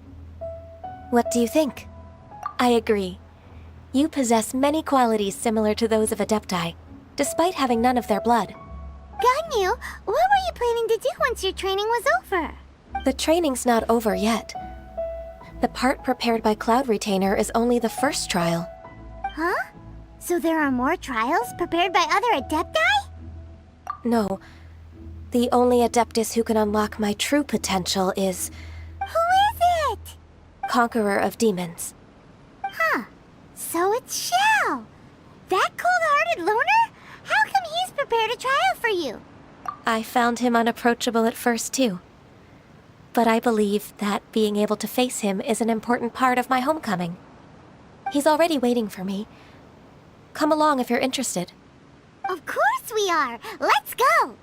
H: What do you think? I agree. You possess many qualities similar to those of Adepti, despite having none of their blood.
B: Ganyu, what were you planning to do once your training was over?
H: The training's not over yet. The part prepared by Cloud Retainer is only the first trial.
B: Huh? So there are more trials prepared by other Adepti?
H: No. The only Adeptus who can unlock my true potential is...
B: Who is it?
H: Conqueror of Demons.
B: Huh. So it's Shao. That cold-hearted loner? How come he's prepared a trial for you?
H: I found him unapproachable at first, too. But I believe that being able to face him is an important part of my homecoming. He's already waiting for me. Come along if you're interested.
B: Of course we are. Let's go.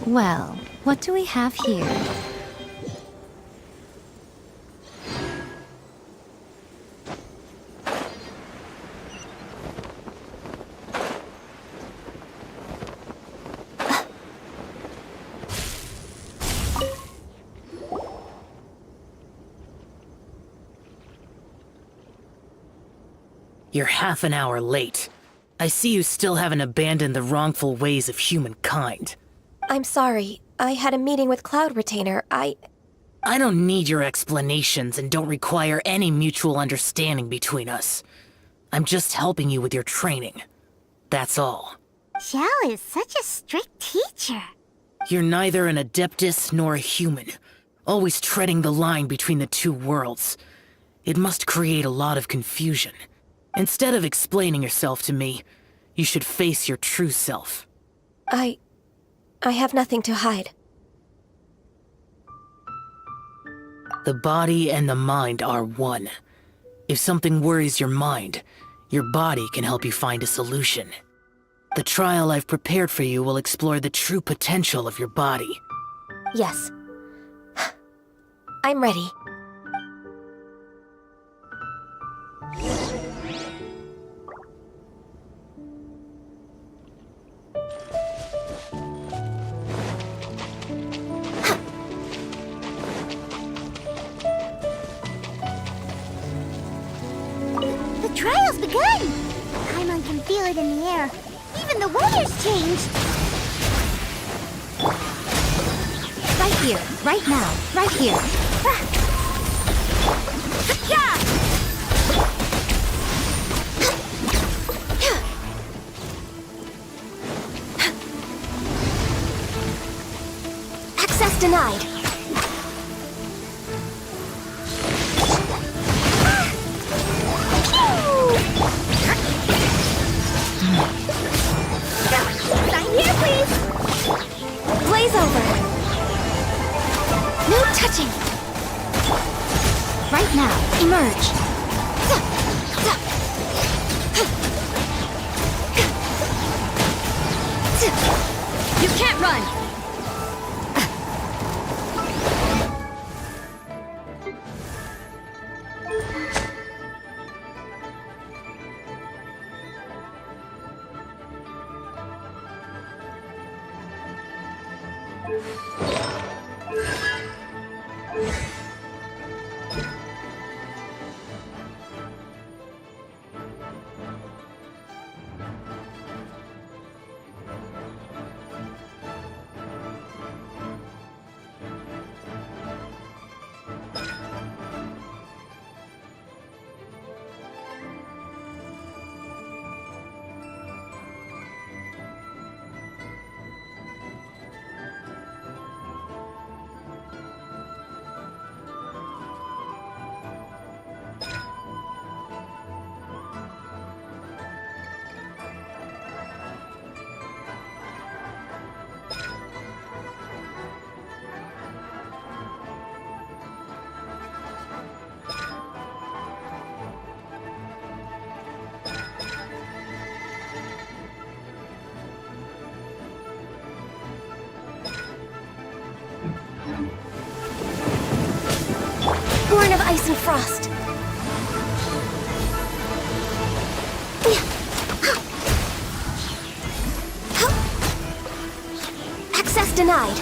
A: Well, what do we have here?
J: You're half an hour late. I see you still haven't abandoned the wrongful ways of humankind.
H: I'm sorry. I had a meeting with Cloud Retainer. I
J: don't need your explanations and don't require any mutual understanding between us. I'm just helping you with your training. That's all.
B: Xiao is such a strict teacher.
J: You're neither an Adeptus nor a human, always treading the line between the two worlds. It must create a lot of confusion. Instead of explaining yourself to me, you should face your true self.
H: I have nothing to hide.
J: The body and the mind are one. If something worries your mind, Your body can help you find a solution. The trial I've prepared for you will explore the true potential of your body.
H: Yes. I'm ready.
B: The trial's begun! Paimon can feel it in the air. Even the weather's changed!
A: Right here, right now, right here.
H: Access denied.
B: Sign here, please!
H: Blaze over. No touching.
A: Right now, emerge.
F: You can't run!
H: Born of ice and frost. Access denied.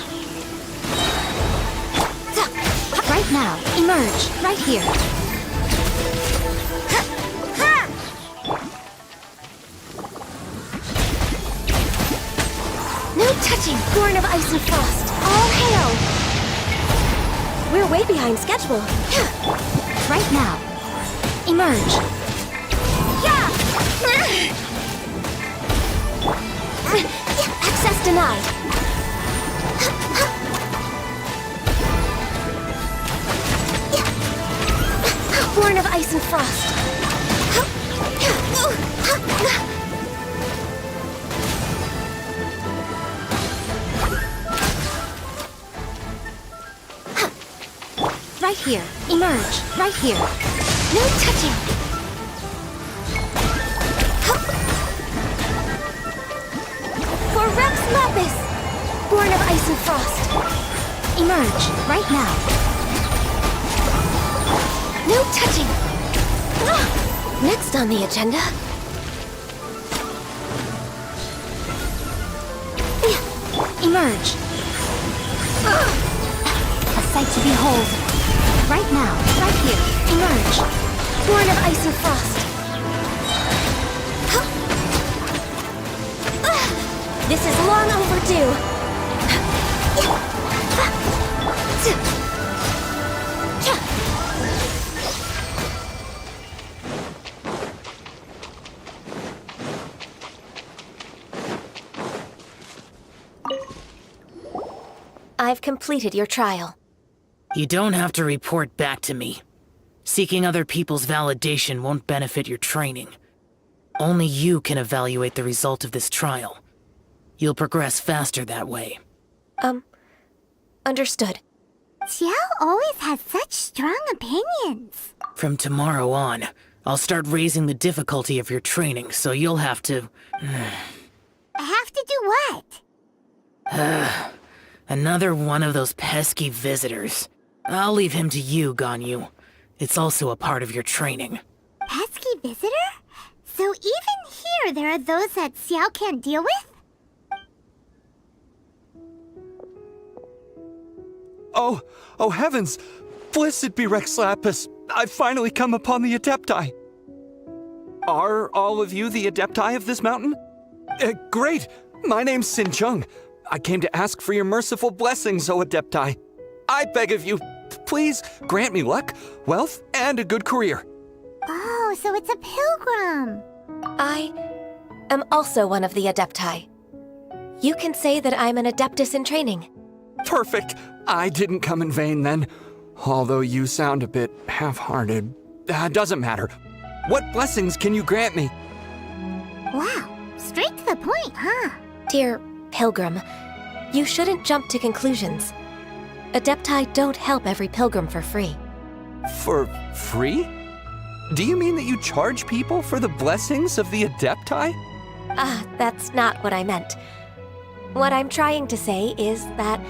A: Right now, emerge. Right here.
H: No touching. Born of ice and frost. All hail. We're way behind schedule.
A: Right now, emerge.
H: Access denied. Born of ice and frost.
A: Right here, emerge. Right here.
H: No touching. For Rex Lapis. Born of ice and frost.
A: Emerge. Right now.
H: No touching. Next on the agenda.
A: Emerge. A sight to behold. Right now, right here. Emerge.
H: Born of ice and frost. This is long overdue. I've completed your trial.
J: You don't have to report back to me. Seeking other people's validation won't benefit your training. Only you can evaluate the result of this trial. You'll progress faster that way.
H: Understood.
B: Xiao always has such strong opinions.
J: From tomorrow on, I'll start raising the difficulty of your training, so you'll have to...
B: I have to do what?
J: Another one of those pesky visitors. I'll leave him to you, Ganyu. It's also a part of your training.
B: Pesky visitor? So even here there are those that Xiao can't deal with?
K: Oh heavens! Blessed be Rex Lapis! I've finally come upon the Adepti! Are all of you the Adepti of this mountain? Great! My name's Sin Chung. I came to ask for your merciful blessings, O Adepti. I beg of you, please grant me luck, wealth, and a good career.
B: Oh, so it's a pilgrim.
H: I am also one of the Adepti. You can say that I'm an Adeptus in training.
K: Perfect! I didn't come in vain then. Although you sound a bit half-hearted. Doesn't matter. What blessings can you grant me?
B: Wow, straight to the point, huh?
H: Dear Pilgrim, you shouldn't jump to conclusions. Adepti don't help every pilgrim for free.
K: For free? Do you mean that you charge people for the blessings of the Adepti?
H: That's not what I meant. What I'm trying to say is that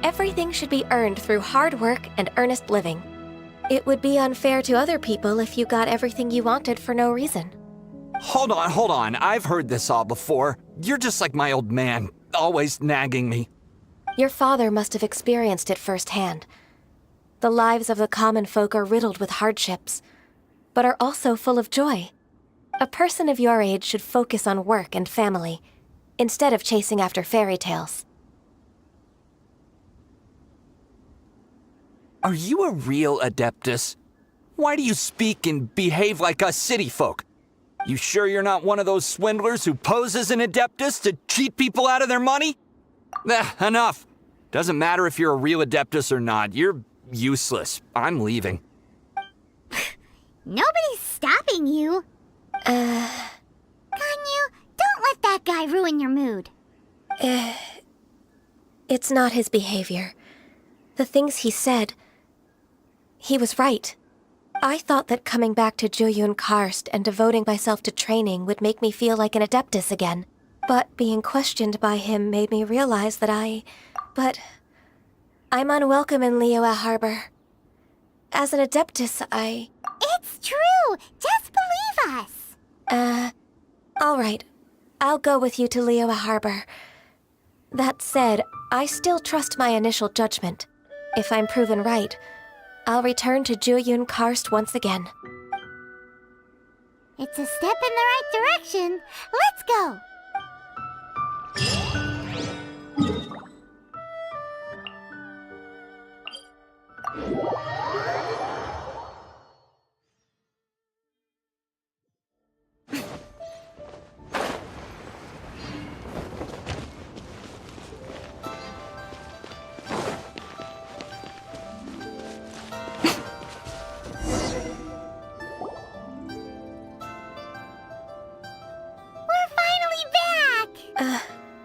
H: everything should be earned through hard work and earnest living. It would be unfair to other people if you got everything you wanted for no reason.
K: Hold on. I've heard this all before. You're just like my old man, always nagging me.
H: Your father must have experienced it firsthand. The lives of the common folk are riddled with hardships, but are also full of joy. A person of your age should focus on work and family, instead of chasing after fairy tales.
K: Are you a real Adeptus? Why do you speak and behave like us city folk? You sure you're not one of those swindlers who pose as an Adeptus to cheat people out of their money? Enough. Doesn't matter if you're a real Adeptus or not. You're useless. I'm leaving.
B: Nobody's stopping you. Ganyu, don't let that guy ruin your mood.
H: It's not his behavior. The things he said, he was right. I thought that coming back to Jueyun Karst and devoting myself to training would make me feel like an Adeptus again. But being questioned by him made me realize that I'm unwelcome in Liyue Harbor. As an Adeptus,
B: It's true! Just believe us!
H: All right. I'll go with you to Liyue Harbor. That said, I still trust my initial judgment. If I'm proven right, I'll return to Jueyun Karst once again.
B: It's a step in the right direction. Let's go!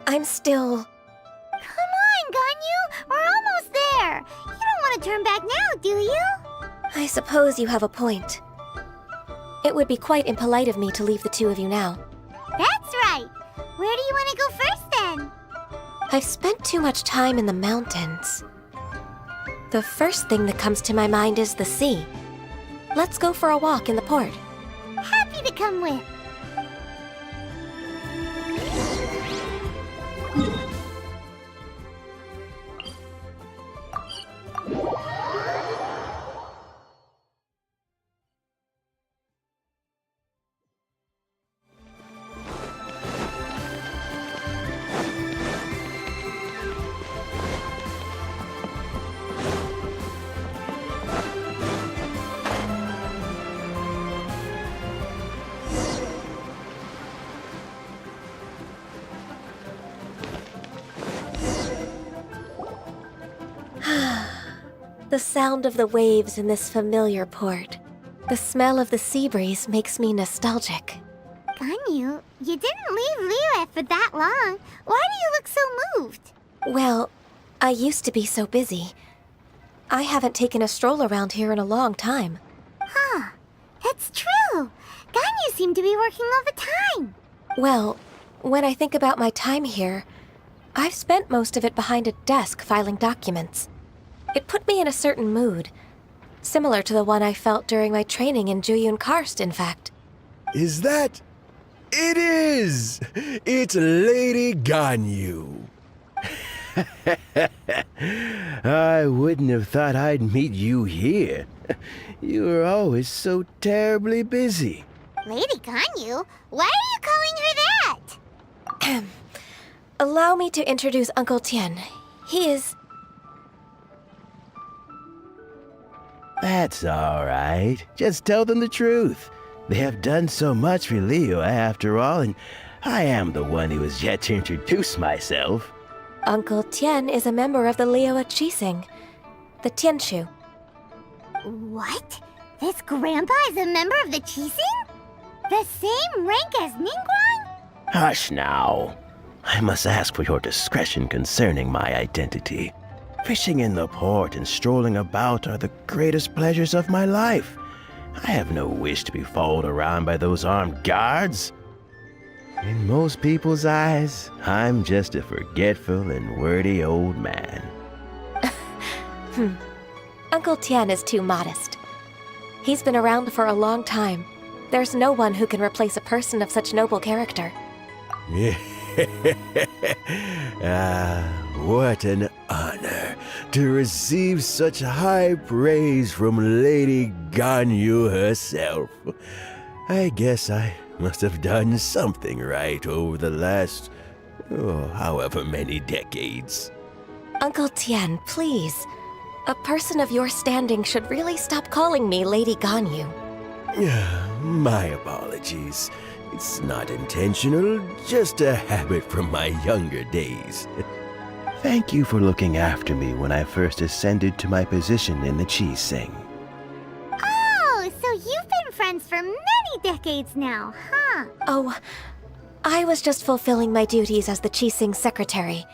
H: I'm still...
B: Come on, Ganyu! We're almost there! You don't want to turn back now, do you?
H: I suppose you have a point. It would be quite impolite of me to leave the two of you now.
B: That's right! Where do you want to go first, then?
H: I've spent too much time in the mountains. The first thing that comes to my mind is the sea. Let's go for a walk in the port.
B: Happy to come with.
H: The sound of the waves in this familiar port. The smell of the sea breeze makes me nostalgic.
B: Ganyu, you didn't leave Liyue for that long. Why do you look so moved?
H: Well, I used to be so busy. I haven't taken a stroll around here in a long time.
B: Huh. It's true. seem to be working all the time.
H: Well, when I think about my time here, I've spent most of it behind a desk filing documents. It put me in a certain mood, similar to the one I felt during my training in Juyun Karst, in fact.
L: Is that... It is! It's Lady Ganyu. I wouldn't have thought I'd meet you here. You were always so terribly busy.
B: Lady Ganyu? Why are you calling her that?
H: Allow me to introduce Uncle Tien. He is...
L: That's all right. Just tell them the truth. They have done so much for Liyue after all, and I am the one who has yet to introduce myself.
H: Uncle Tien is a member of the Liyue Qixing, the Tianshu.
B: What? This grandpa is a member of the Qixing? The same rank as Ningguang?
L: Hush now. I must ask for your discretion concerning my identity. Fishing in the port and strolling about are the greatest pleasures of my life. I have no wish to be followed around by those armed guards. In most people's eyes, I'm just a forgetful and wordy old man.
H: Uncle Tien is too modest. He's been around for a long time. There's no one who can replace a person of such noble character.
L: What an honor to receive such high praise from Lady Ganyu herself. I guess I must have done something right over the last, however many decades.
H: Uncle Tien, please. A person of your standing should really stop calling me Lady Ganyu.
L: My apologies. It's not intentional, just a habit from my younger days. Thank you for looking after me when I first ascended to my position in the Qixing.
B: Oh, so you've been friends for many decades now, huh?
H: Oh, I was just fulfilling my duties as the Qixing secretary.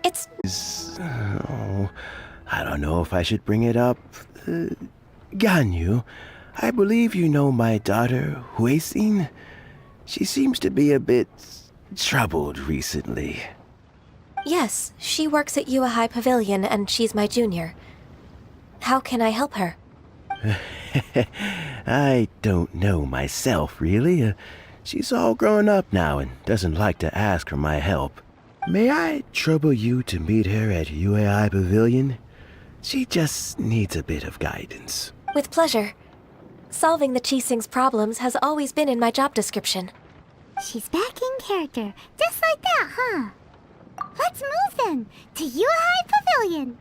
H: It's...
L: I don't know if I should bring it up. Ganyu, I believe you know my daughter, Huixin. She seems to be a bit troubled recently.
H: Yes, she works at Yua High Pavilion and she's my junior. How can I help her?
L: I don't know myself, really. She's all grown up now and doesn't like to ask for my help. May I trouble you to meet her at Yua High Pavilion? She just needs a bit of guidance.
H: With pleasure. Solving the Qixing's problems has always been in my job description.
B: She's back in character, just like that, huh? Let's move then, to Yua High Pavilion.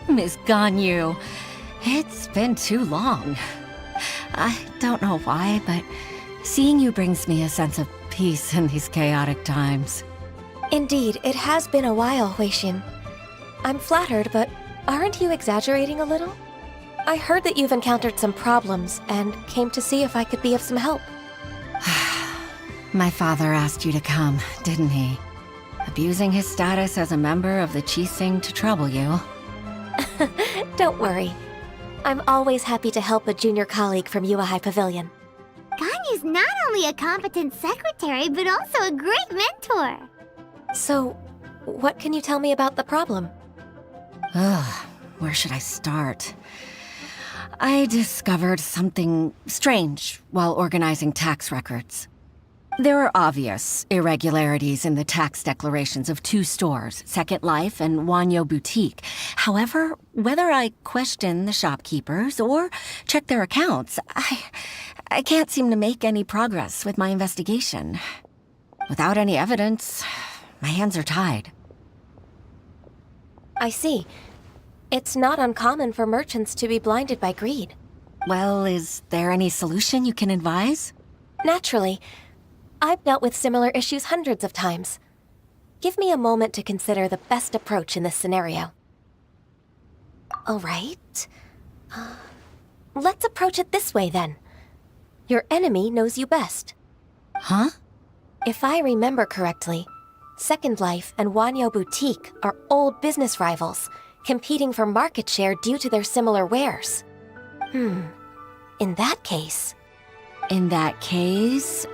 M: Miss Ganyu, it's been too long. I don't know why, but seeing you brings me a sense of peace in these chaotic times.
H: Indeed, it has been a while, Huixin. I'm flattered, but aren't you exaggerating a little? I heard that you've encountered some problems and came to see if I could be of some help.
M: My father asked you to come, didn't he? Abusing his status as a member of the Qixing to trouble you.
H: Don't worry. I'm always happy to help a junior colleague from Yua High Pavilion.
B: Ganyu's not only a competent secretary, but also a great mentor.
H: So, what can you tell me about the problem?
M: Ugh, where should I start? I discovered something strange while organizing tax records. There are obvious irregularities in the tax declarations of two stores, Second Life and Wanyo Boutique. However, whether I question the shopkeepers or check their accounts, I can't seem to make any progress with my investigation. Without any evidence, my hands are tied.
H: I see. It's not uncommon for merchants to be blinded by greed.
M: Well, is there any solution you can advise?
H: Naturally. I've dealt with similar issues hundreds of times. Give me a moment to consider the best approach in this scenario. All right. Let's approach it this way, then. Your enemy knows you best.
M: Huh?
H: If I remember correctly, Second Life and Wanyo Boutique are old business rivals, competing for market share due to their similar wares. In that case...
M: In that case...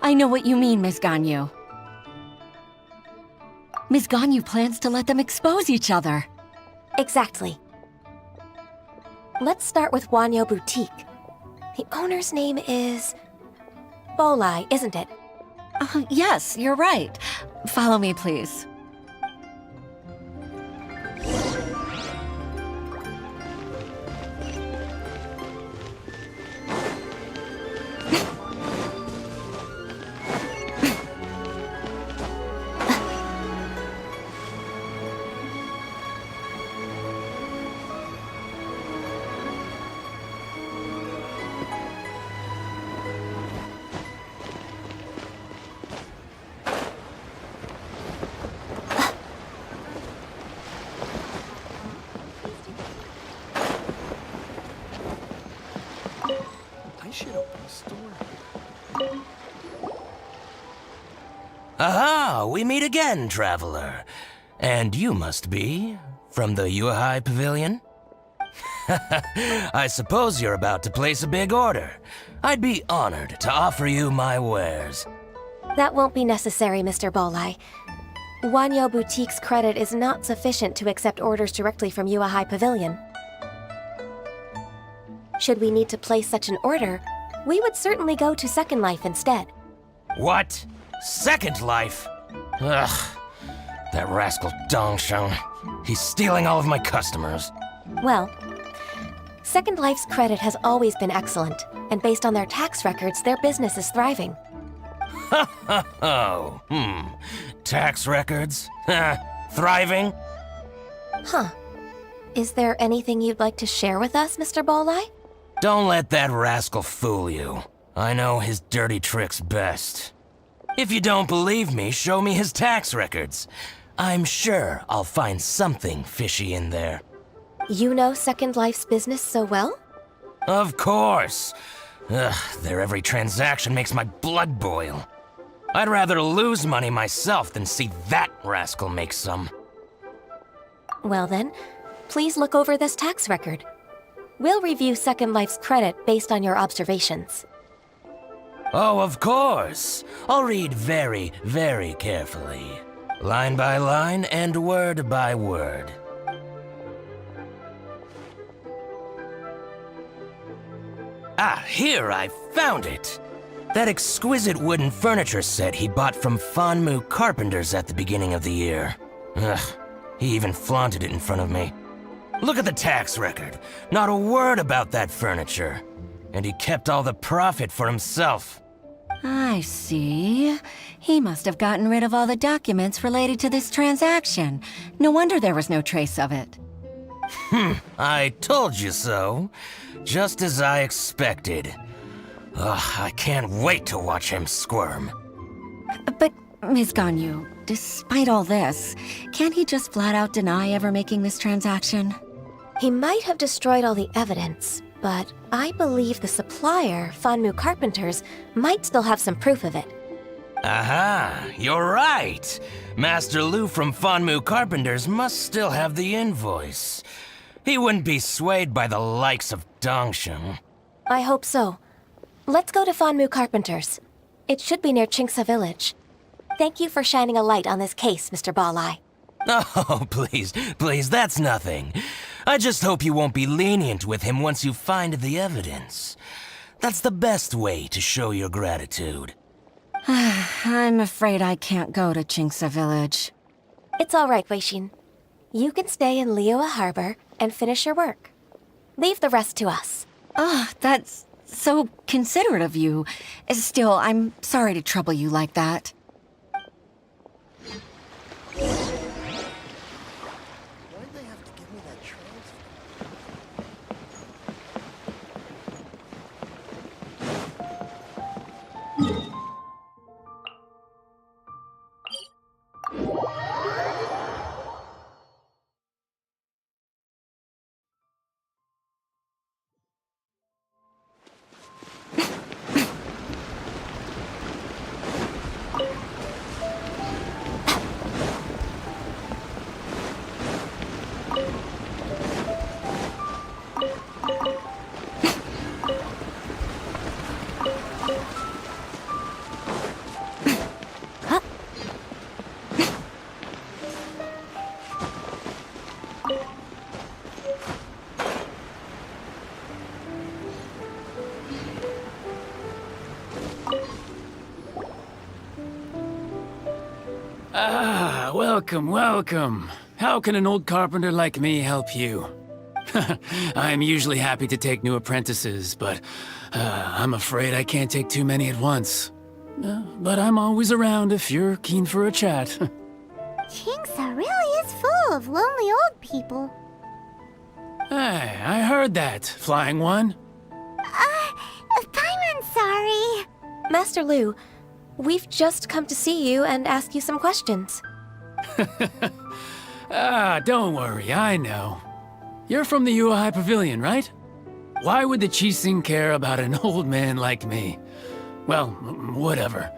M: I know what you mean, Ms. Ganyu. Ms. Ganyu plans to let them expose each other.
H: Exactly. Let's start with Wanyo Boutique. The owner's name is... Bolai, isn't it?
M: Yes, you're right. Follow me, please.
N: Aha! We meet again, traveler. And you must be from the Yuehai Pavilion? I suppose you're about to place a big order. I'd be honored to offer you my wares.
H: That won't be necessary, Mr. Bolai. Wanyo Boutique's credit is not sufficient to accept orders directly from Yuehai Pavilion. Should we need to place such an order, we would certainly go to Second Life instead.
N: What? Second Life? Ugh. That rascal Dongsheng. He's stealing all of my customers.
H: Well, Second Life's credit has always been excellent, and based on their tax records, their business is thriving.
N: Tax records? Thriving?
H: Huh. Is there anything you'd like to share with us, Mr. Bolai?
N: Don't let that rascal fool you. I know his dirty tricks best. If you don't believe me, show me his tax records. I'm sure I'll find something fishy in there.
H: You know Second Life's business so well?
N: Of course. Ugh, their every transaction makes my blood boil. I'd rather lose money myself than see that rascal make some.
H: Well then, please look over this tax record. We'll review Second Life's credit based on your observations.
N: Oh, of course. I'll read very, very carefully. Line by line and word by word. Ah, here, I found it! That exquisite wooden furniture set he bought from Fanmu Carpenters at the beginning of the year. Ugh, he even flaunted it in front of me. Look at the tax record. Not a word about that furniture. And he kept all the profit for himself.
M: I see. He must have gotten rid of all the documents related to this transaction. No wonder there was no trace of it.
N: I told you so. Just as I expected. Ugh, I can't wait to watch him squirm.
M: But, Ms. Ganyu, despite all this, can't he just flat out deny ever making this transaction?
H: He might have destroyed all the evidence, but I believe the supplier, Fanmu Carpenters, might still have some proof of it.
N: Aha, you're right. Master Lu from Fanmu Carpenters must still have the invoice. He wouldn't be swayed by the likes of Dongsheng.
H: I hope so. Let's go to Fanmu Carpenters. It should be near Qingsa Village. Thank you for shining a light on this case, Mr. Bolai.
N: Oh, please, that's nothing. I just hope you won't be lenient with him once you find the evidence. That's the best way to show your gratitude.
M: I'm afraid I can't go to Jinxa Village.
H: It's all right, Weishin. You can stay in Liyue Harbor and finish your work. Leave the rest to us.
M: That's so considerate of you. Still, I'm sorry to trouble you like that.
D: Welcome, welcome. How can an old carpenter like me help you? I'm usually happy to take new apprentices, but I'm afraid I can't take too many at once. But I'm always around if you're keen for a chat.
B: Jinxa really is full of lonely old people.
D: Hey, I heard that, Flying One.
B: Paimon's sorry.
H: Master Lu, we've just come to see you and ask you some questions.
D: Don't worry, I know. You're from the Yuehai Pavilion, right? Why would the Qixing care about an old man like me? Well, whatever.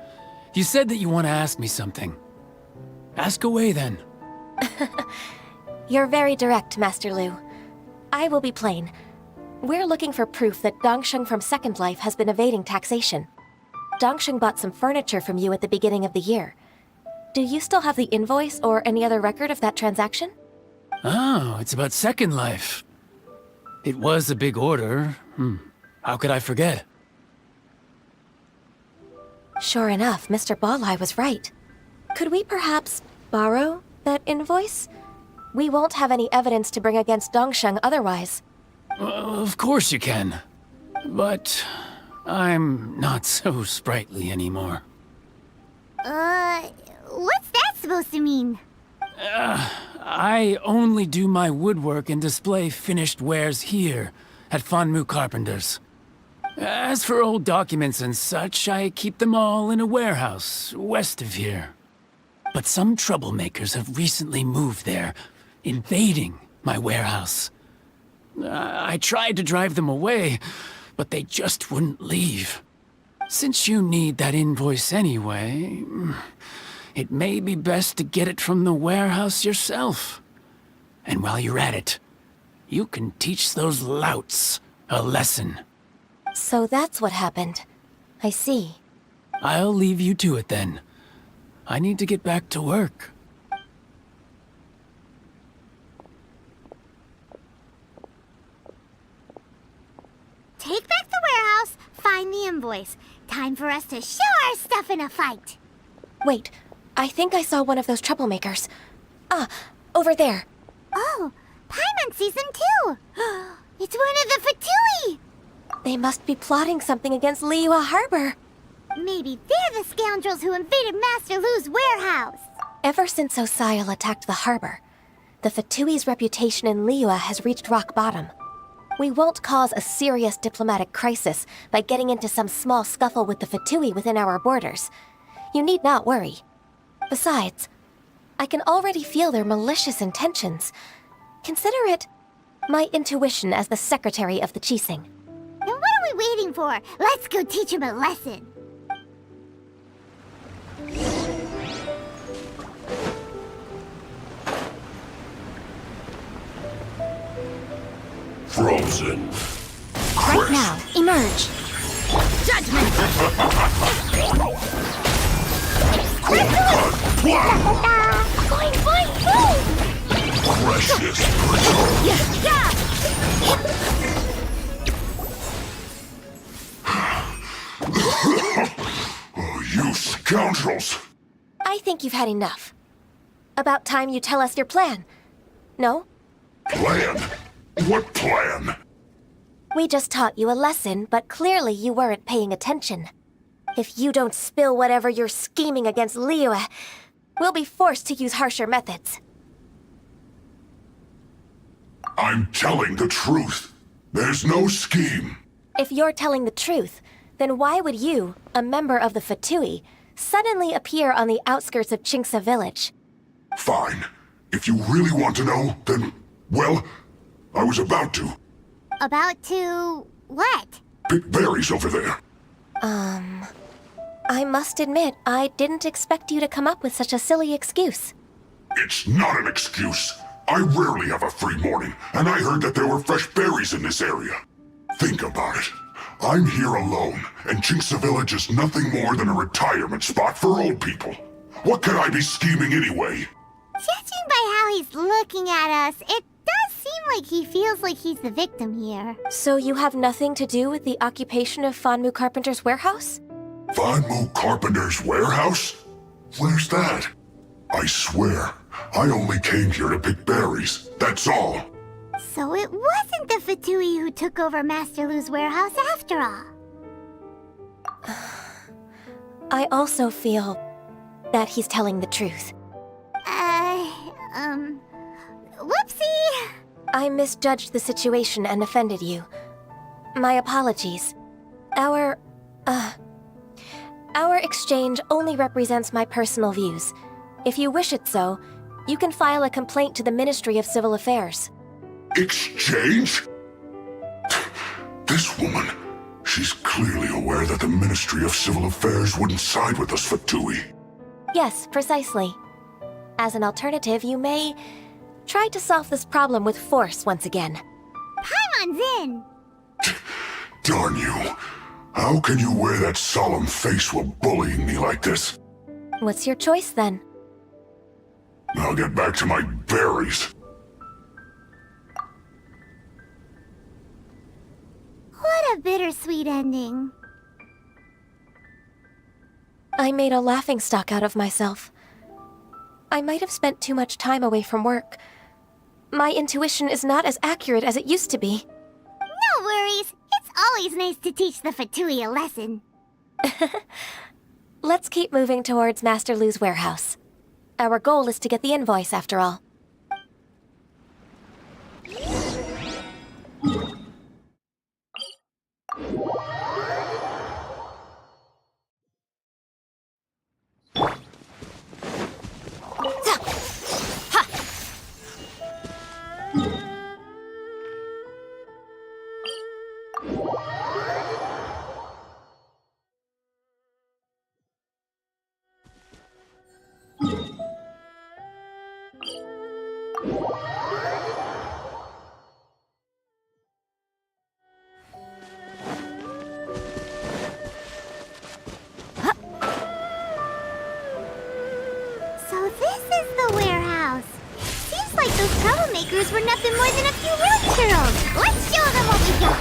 D: You said that you want to ask me something. Ask away, then.
H: You're very direct, Master Lu. I will be plain. We're looking for proof that Dongsheng from Second Life has been evading taxation. Dongsheng bought some furniture from you at the beginning of the year. Do you still have the invoice or any other record of that transaction?
D: Oh, it's about Second Life. It was a big order. How could I forget?
H: Sure enough, Mr. Balai was right. Could we perhaps borrow that invoice? We won't have any evidence to bring against Dongsheng otherwise.
D: Of course you can. But I'm not so sprightly anymore.
B: What's that supposed to mean?
D: I only do my woodwork and display finished wares here at Fanmu Carpenters. As for old documents and such, I keep them all in a warehouse west of here. But some troublemakers have recently moved there, invading my warehouse. I tried to drive them away, but they just wouldn't leave. Since you need that invoice anyway, it may be best to get it from the warehouse yourself. And while you're at it, you can teach those louts a lesson.
H: So that's what happened. I see.
D: I'll leave you to it then. I need to get back to work.
B: Take back the warehouse, find the invoice. Time for us to show our stuff in a fight.
H: Wait, I think I saw one of those troublemakers. Over there.
B: Oh, Paimon sees them too. It's one of the Fatui.
H: They must be plotting something against Liyue Harbor.
B: Maybe they're the scoundrels who invaded Master Lu's warehouse.
H: Ever since Osial attacked the harbor, the Fatui's reputation in Liyue has reached rock bottom. We won't cause a serious diplomatic crisis by getting into some small scuffle with the Fatui within our borders. You need not worry. Besides, I can already feel their malicious intentions. Consider it my intuition as the secretary of the Qixing.
B: Then what are we waiting for? Let's go teach him a lesson.
O: Frozen.
A: Right now, emerge. Judgment!
B: Fine, fine, move!
O: Precious brittle. Oh, you Scoundrels!
H: I think you've had enough. About time you tell us your plan. No?
O: Plan? What plan?
H: We just taught you a lesson, but clearly you weren't paying attention. If you don't spill whatever you're scheming against Liyue, we'll be forced to use harsher methods.
O: I'm telling the truth. There's no scheme.
H: If you're telling the truth, then why would you, a member of the Fatui, suddenly appear on the outskirts of Qingce village?
O: Fine. If you really want to know, then, well, I was about to.
B: About to... what?
O: Pick berries over there.
H: I must admit, I didn't expect you to come up with such a silly excuse.
O: It's not an excuse. I rarely have a free morning, and I heard that there were fresh berries in this area. Think about it. I'm here alone, and Qingce Village is nothing more than a retirement spot for old people. What could I be scheming anyway?
B: Judging by how he's looking at us, it does seem like he feels like he's the victim here.
H: So you have nothing to do with the occupation of Fanmu Carpenter's warehouse?
O: Fanmu Carpenter's warehouse? Where's that? I swear, I only came here to pick berries, that's all.
B: So it wasn't the Fatui who took over Master Lu's warehouse after all.
H: I also feel that he's telling the truth.
B: Whoopsie!
H: I misjudged the situation and offended you. My apologies. Our exchange only represents my personal views. If you wish it so, you can file a complaint to the Ministry of Civil Affairs.
O: Exchange? This woman, she's clearly aware that the Ministry of Civil Affairs wouldn't side with us, Fatui.
H: Yes, precisely. As an alternative, you may try to solve this problem with force once again.
B: Paimon's in!
O: Darn you. How can you wear that solemn face while bullying me like this?
H: What's your choice then?
O: I'll get back to my berries.
B: What a bittersweet ending.
H: I made a laughingstock out of myself. I might have spent too much time away from work. My intuition is not as accurate as it used to be.
B: No worries. It's always nice to teach the Fatui a lesson.
H: Let's keep moving towards Master Lu's warehouse. Our goal is to get the invoice, after all.
B: So this is the warehouse. Seems like those troublemakers were nothing more than a few road churros. Let's show them what we got.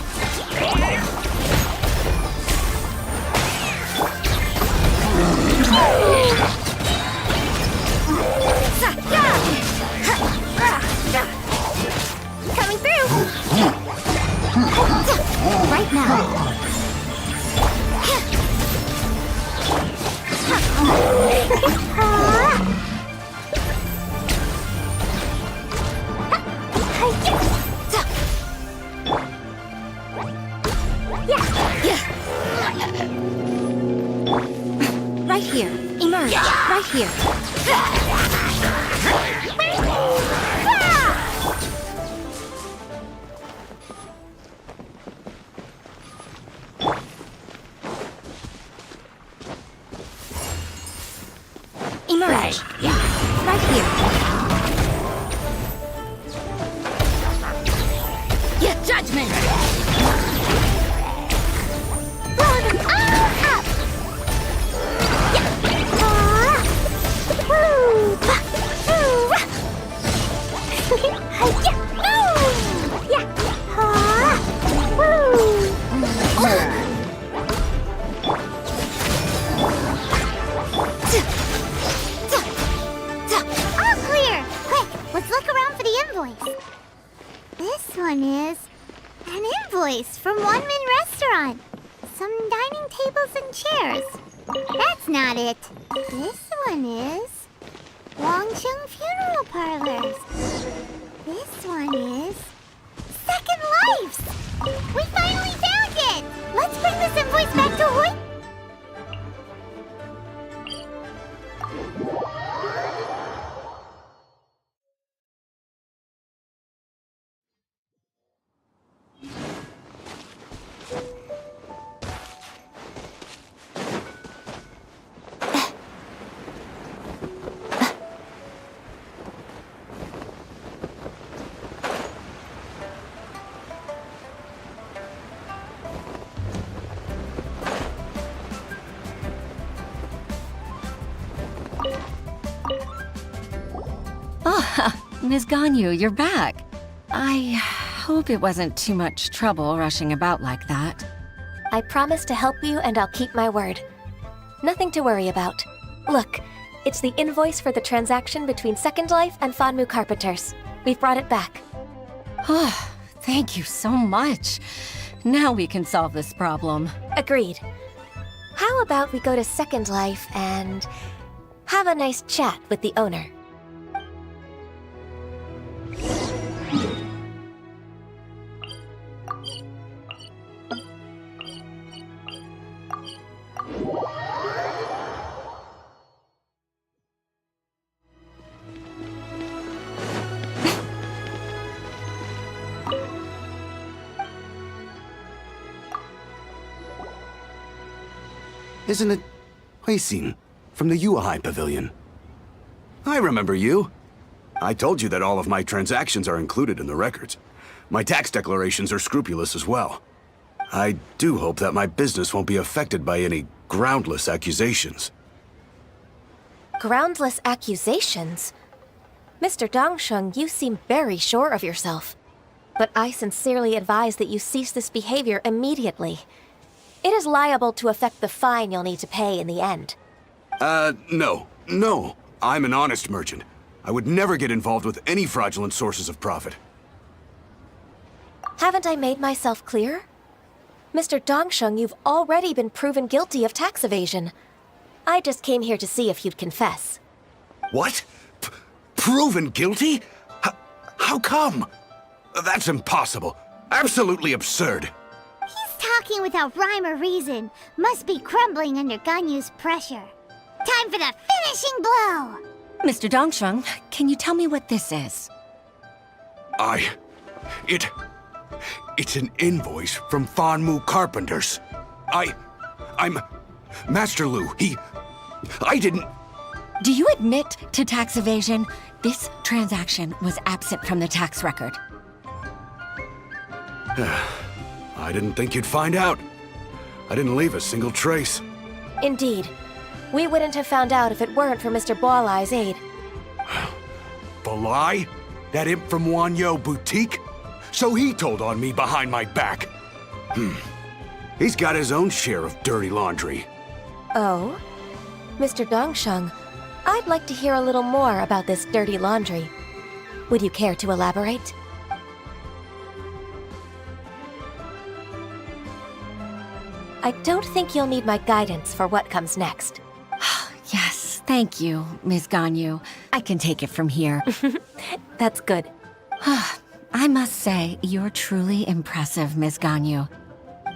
A: Coming through! Right now. Right here. Emerge. Right here. Emerge. Right here. Get judgment!
B: Blow them all up! invoice from One Min Restaurant. Some dining tables and chairs. That's not it. This one is Wangcheng Funeral Parlors. This one is Second Lives. We finally found it! Let's bring this invoice back to Hui.
M: Ms. Ganyu, you're back. I hope it wasn't too much trouble rushing about like that.
H: I promise to help you and I'll keep my word. Nothing to worry about. Look, it's the invoice for the transaction between Second Life and Fanmu Carpenters. We've brought it back.
M: Oh, thank you so much. Now we can solve this problem.
H: Agreed. How about we go to Second Life and have a nice chat with the owner?
P: Isn't it Huixin from the Yuehai Pavilion? I remember you. I told you that all of my transactions are included in the records. My tax declarations are scrupulous as well. I do hope that my business won't be affected by any groundless accusations.
H: Groundless accusations? Mr. Dongsheng, you seem very sure of yourself. But I sincerely advise that you cease this behavior immediately. It is liable to affect the fine you'll need to pay in the end.
P: No. I'm an honest merchant. I would never get involved with any fraudulent sources of profit.
H: Haven't I made myself clear? Mr. Dongsheng, you've already been proven guilty of tax evasion. I just came here to see if you'd confess.
P: What? Proven guilty? How come? That's impossible. Absolutely absurd.
B: He's talking without rhyme or reason. Must be crumbling under Ganyu's pressure. Time for the finishing blow!
M: Mr. Dongsheng, can you tell me what this is?
P: It's an invoice from Fanmu Carpenters. I'm Master Lu. I didn't...
M: Do you admit to tax evasion? This transaction was absent from the tax record.
P: I didn't think you'd find out. I didn't leave a single trace.
H: Indeed. We wouldn't have found out if it weren't for Mr. Boalai's aid.
P: Boalai? That imp from Wanyo Boutique? So he told on me behind my back. He's got his own share of dirty laundry.
H: Oh? Mr. Dongsheng, I'd like to hear a little more about this dirty laundry. Would you care to elaborate? I don't think you'll need my guidance for what comes next.
M: Yes, thank you, Ms. Ganyu. I can take it from here.
H: That's good.
M: I must say, you're truly impressive, Ms. Ganyu.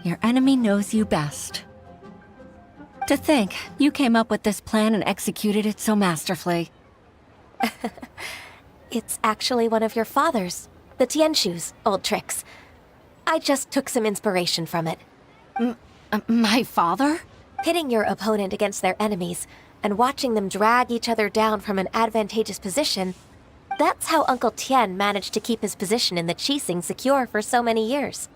M: Your enemy knows you best. To think, you came up with this plan and executed it so masterfully.
H: It's actually one of your father's, the Tianshu's, old tricks. I just took some inspiration from it.
M: My father?
H: Pitting your opponent against their enemies and watching them drag each other down from an advantageous position, that's how Uncle Tian managed to keep his position in the Qixing secure for so many years.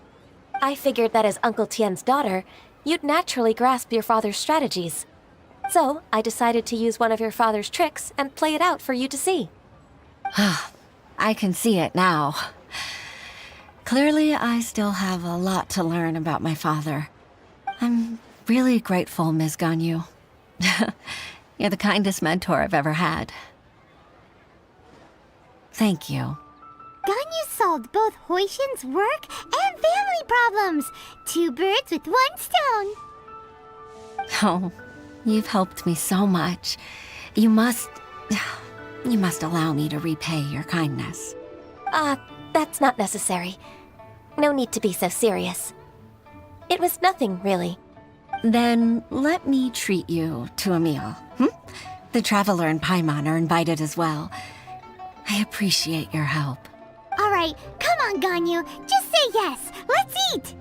H: I figured that as Uncle Tian's daughter, you'd naturally grasp your father's strategies. So I decided to use one of your father's tricks and play it out for you to see.
M: I can see it now. Clearly, I still have a lot to learn about my father. I'm really grateful, Ms. Ganyu. You're the kindest mentor I've ever had. Thank you.
B: Ganyu solved both Huishin's work and family problems. 2 birds with 1 stone.
M: Oh, you've helped me so much. You must allow me to repay your kindness.
H: That's not necessary. No need to be so serious. It was nothing, really.
M: Then let me treat you to a meal. The Traveler and Paimon are invited as well. I appreciate your help.
B: Alright, come on, Ganyu. Just say yes. Let's eat.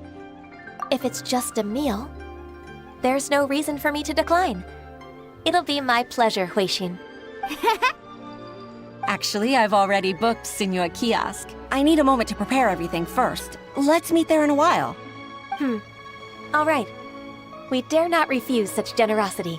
H: If it's just a meal, there's no reason for me to decline. It'll be my pleasure, Huishin.
M: Actually, I've already booked Senua Kiosk. I need a moment to prepare everything first. Let's meet there in a while.
H: All right. We dare not refuse such generosity.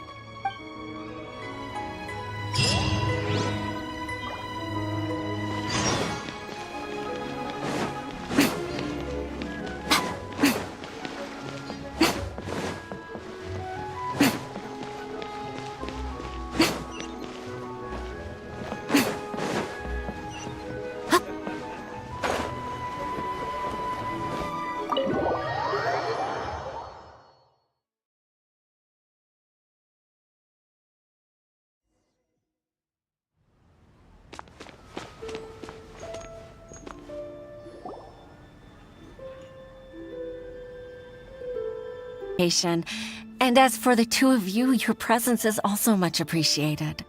M: And as for the 2 of you, your presence is also much appreciated.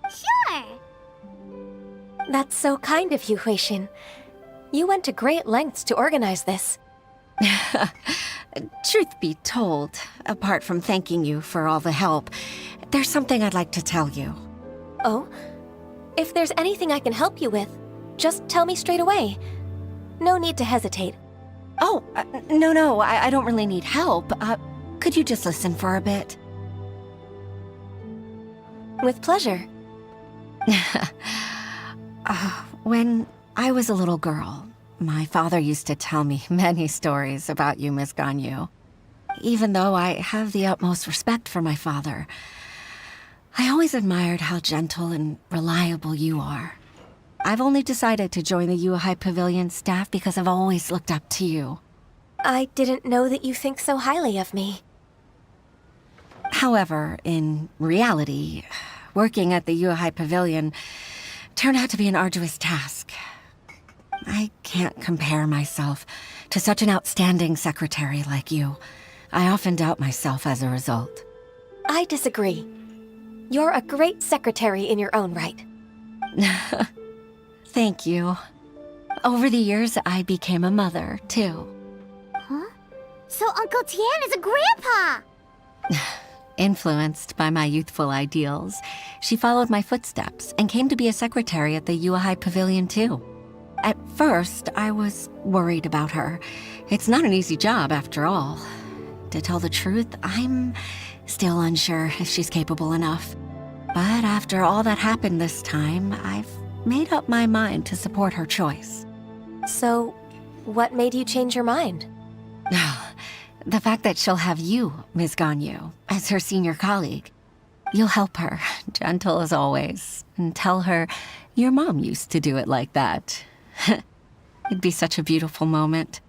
B: Sure.
H: That's so kind of you, Huishin. You went to great lengths to organize this.
M: Truth be told, apart from thanking you for all the help, there's something I'd like to tell you.
H: Oh? If there's anything I can help you with, just tell me straight away. No need to hesitate.
M: Oh, no, I don't really need help. Could you just listen for a bit?
H: With pleasure.
M: When I was a little girl, my father used to tell me many stories about you, Miss Ganyu. Even though I have the utmost respect for my father, I always admired how gentle and reliable you are. I've only decided to join the Yuhai Pavilion staff because I've always looked up to you.
H: I didn't know that you think so highly of me.
M: However, in reality, working at the Yuhai Pavilion turned out to be an arduous task. I can't compare myself to such an outstanding secretary like you. I often doubt myself as a result.
H: I disagree. You're a great secretary in your own right.
M: Thank you. Over the years, I became a mother, too.
B: Huh? So Uncle Tian is a grandpa!
M: Influenced by my youthful ideals, she followed my footsteps and came to be a secretary at the Yuhai Pavilion, too. At first, I was worried about her. It's not an easy job, after all. To tell the truth, I'm still unsure if she's capable enough. But after all that happened this time, I've made up my mind to support her choice.
H: So, what made you change your mind?
M: The fact that she'll have you, Ms. Ganyu, as her senior colleague. You'll help her, gentle as always, and tell her your mom used to do it like that. It'd be such a beautiful moment.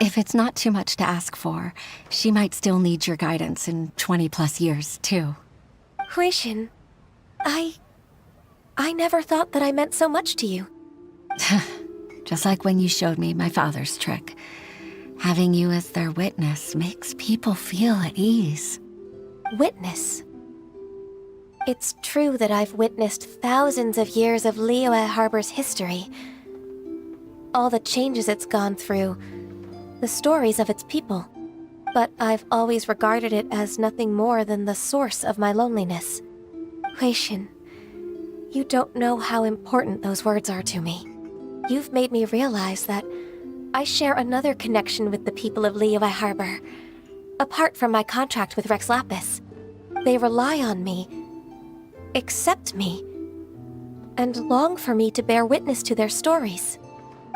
M: If it's not too much to ask for, she might still need your guidance in 20+ years, too.
H: Huishin, I never thought that I meant so much to you.
M: Just like when you showed me my father's trick. Having you as their witness makes people feel at ease.
H: Witness? It's true that I've witnessed thousands of years of Liyue Harbor's history. All the changes it's gone through, the stories of its people. But I've always regarded it as nothing more than the source of my loneliness. Huishin, you don't know how important those words are to me. You've made me realize that I share another connection with the people of Liyue Harbor. Apart from my contract with Rex Lapis, they rely on me, accept me, and long for me to bear witness to their stories.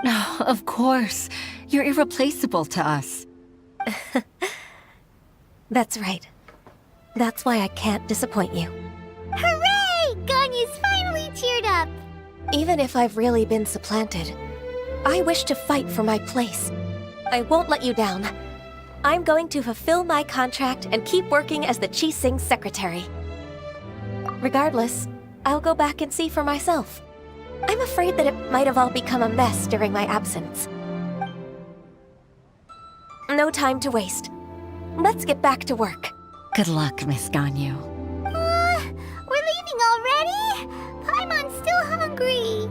M: Oh, of course. You're irreplaceable to us.
H: That's right. That's why I can't disappoint you.
B: Hooray! Ganyu's finally cheered up!
H: Even if I've really been supplanted, I wish to fight for my place. I won't let you down. I'm going to fulfill my contract and keep working as the Qixing secretary. Regardless, I'll go back and see for myself. I'm afraid that it might have all become a mess during my absence. No time to waste. Let's get back to work.
M: Good luck, Miss Ganyu.
B: We're leaving already? Paimon's still hungry.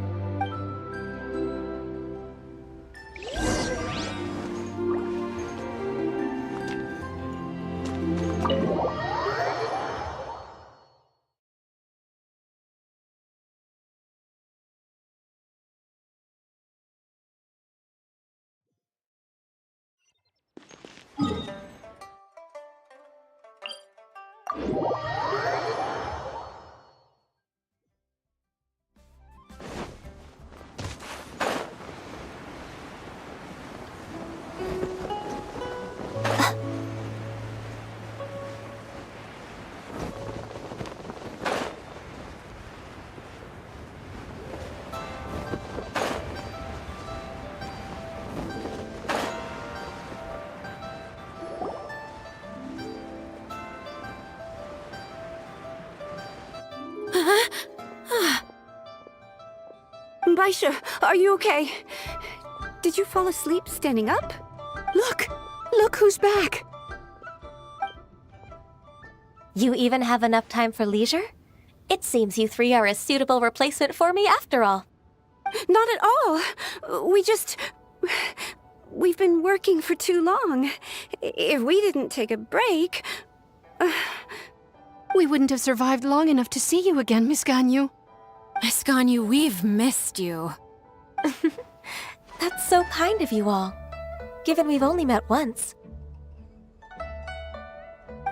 G: Baisha, are you okay? Did you fall asleep standing up?
E: Look! Look who's back!
H: You even have enough time for leisure? It seems you three are a suitable replacement for me after all.
G: Not at all. We've been working for too long. If we didn't take a break...
E: We wouldn't have survived long enough to see you again, Miss Ganyu.
F: Miss Ganyu, we've missed you.
H: That's so kind of you all, given we've only met once.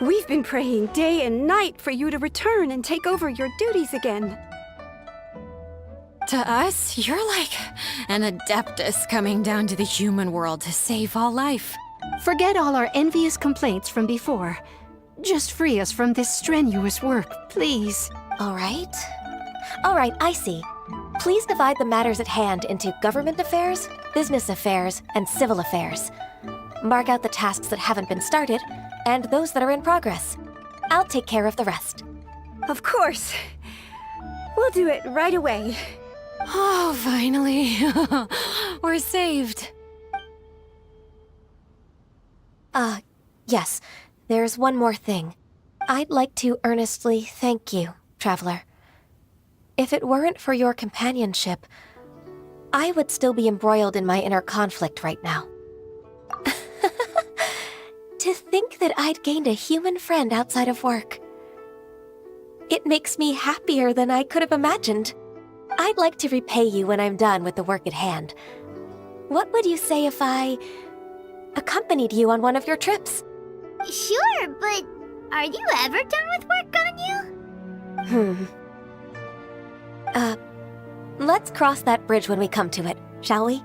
G: We've been praying day and night for you to return and take over your duties again.
F: To us, you're like an adeptus coming down to the human world to save all life.
E: Forget all our envious complaints from before. Just free us from this strenuous work, please.
H: All right, I see. Please divide the matters at hand into government affairs, business affairs, and civil affairs. Mark out the tasks that haven't been started, and those that are in progress. I'll take care of the rest.
G: Of course. We'll do it right away.
F: Oh, finally. We're saved.
H: Yes. There's one more thing. I'd like to earnestly thank you, Traveler. If it weren't for your companionship, I would still be embroiled in my inner conflict right now. To think that I'd gained a human friend outside of work. It makes me happier than I could have imagined. I'd like to repay you when I'm done with the work at hand. What would you say if I accompanied you on one of your trips?
B: Sure, but are you ever done with work, Ganyu?
H: Let's cross that bridge when we come to it, shall we?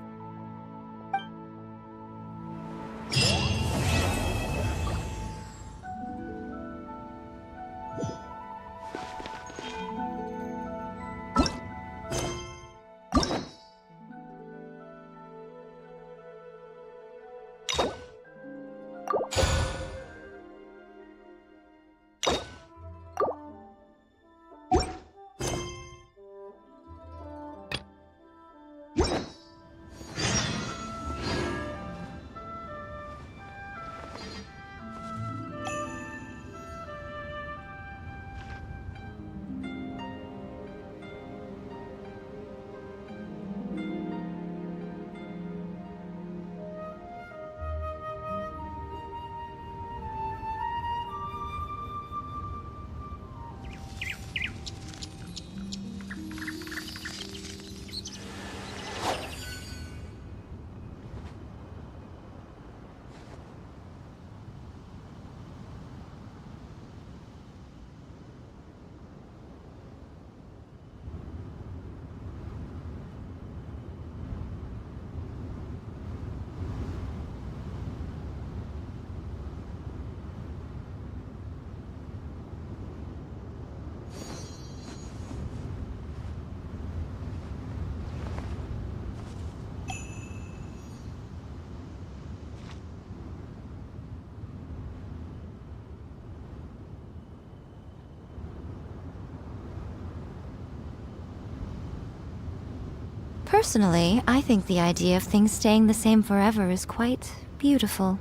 A: Personally, I think the idea of things staying the same forever is quite beautiful.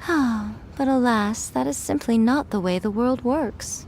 A: But alas, that is simply not the way the world works.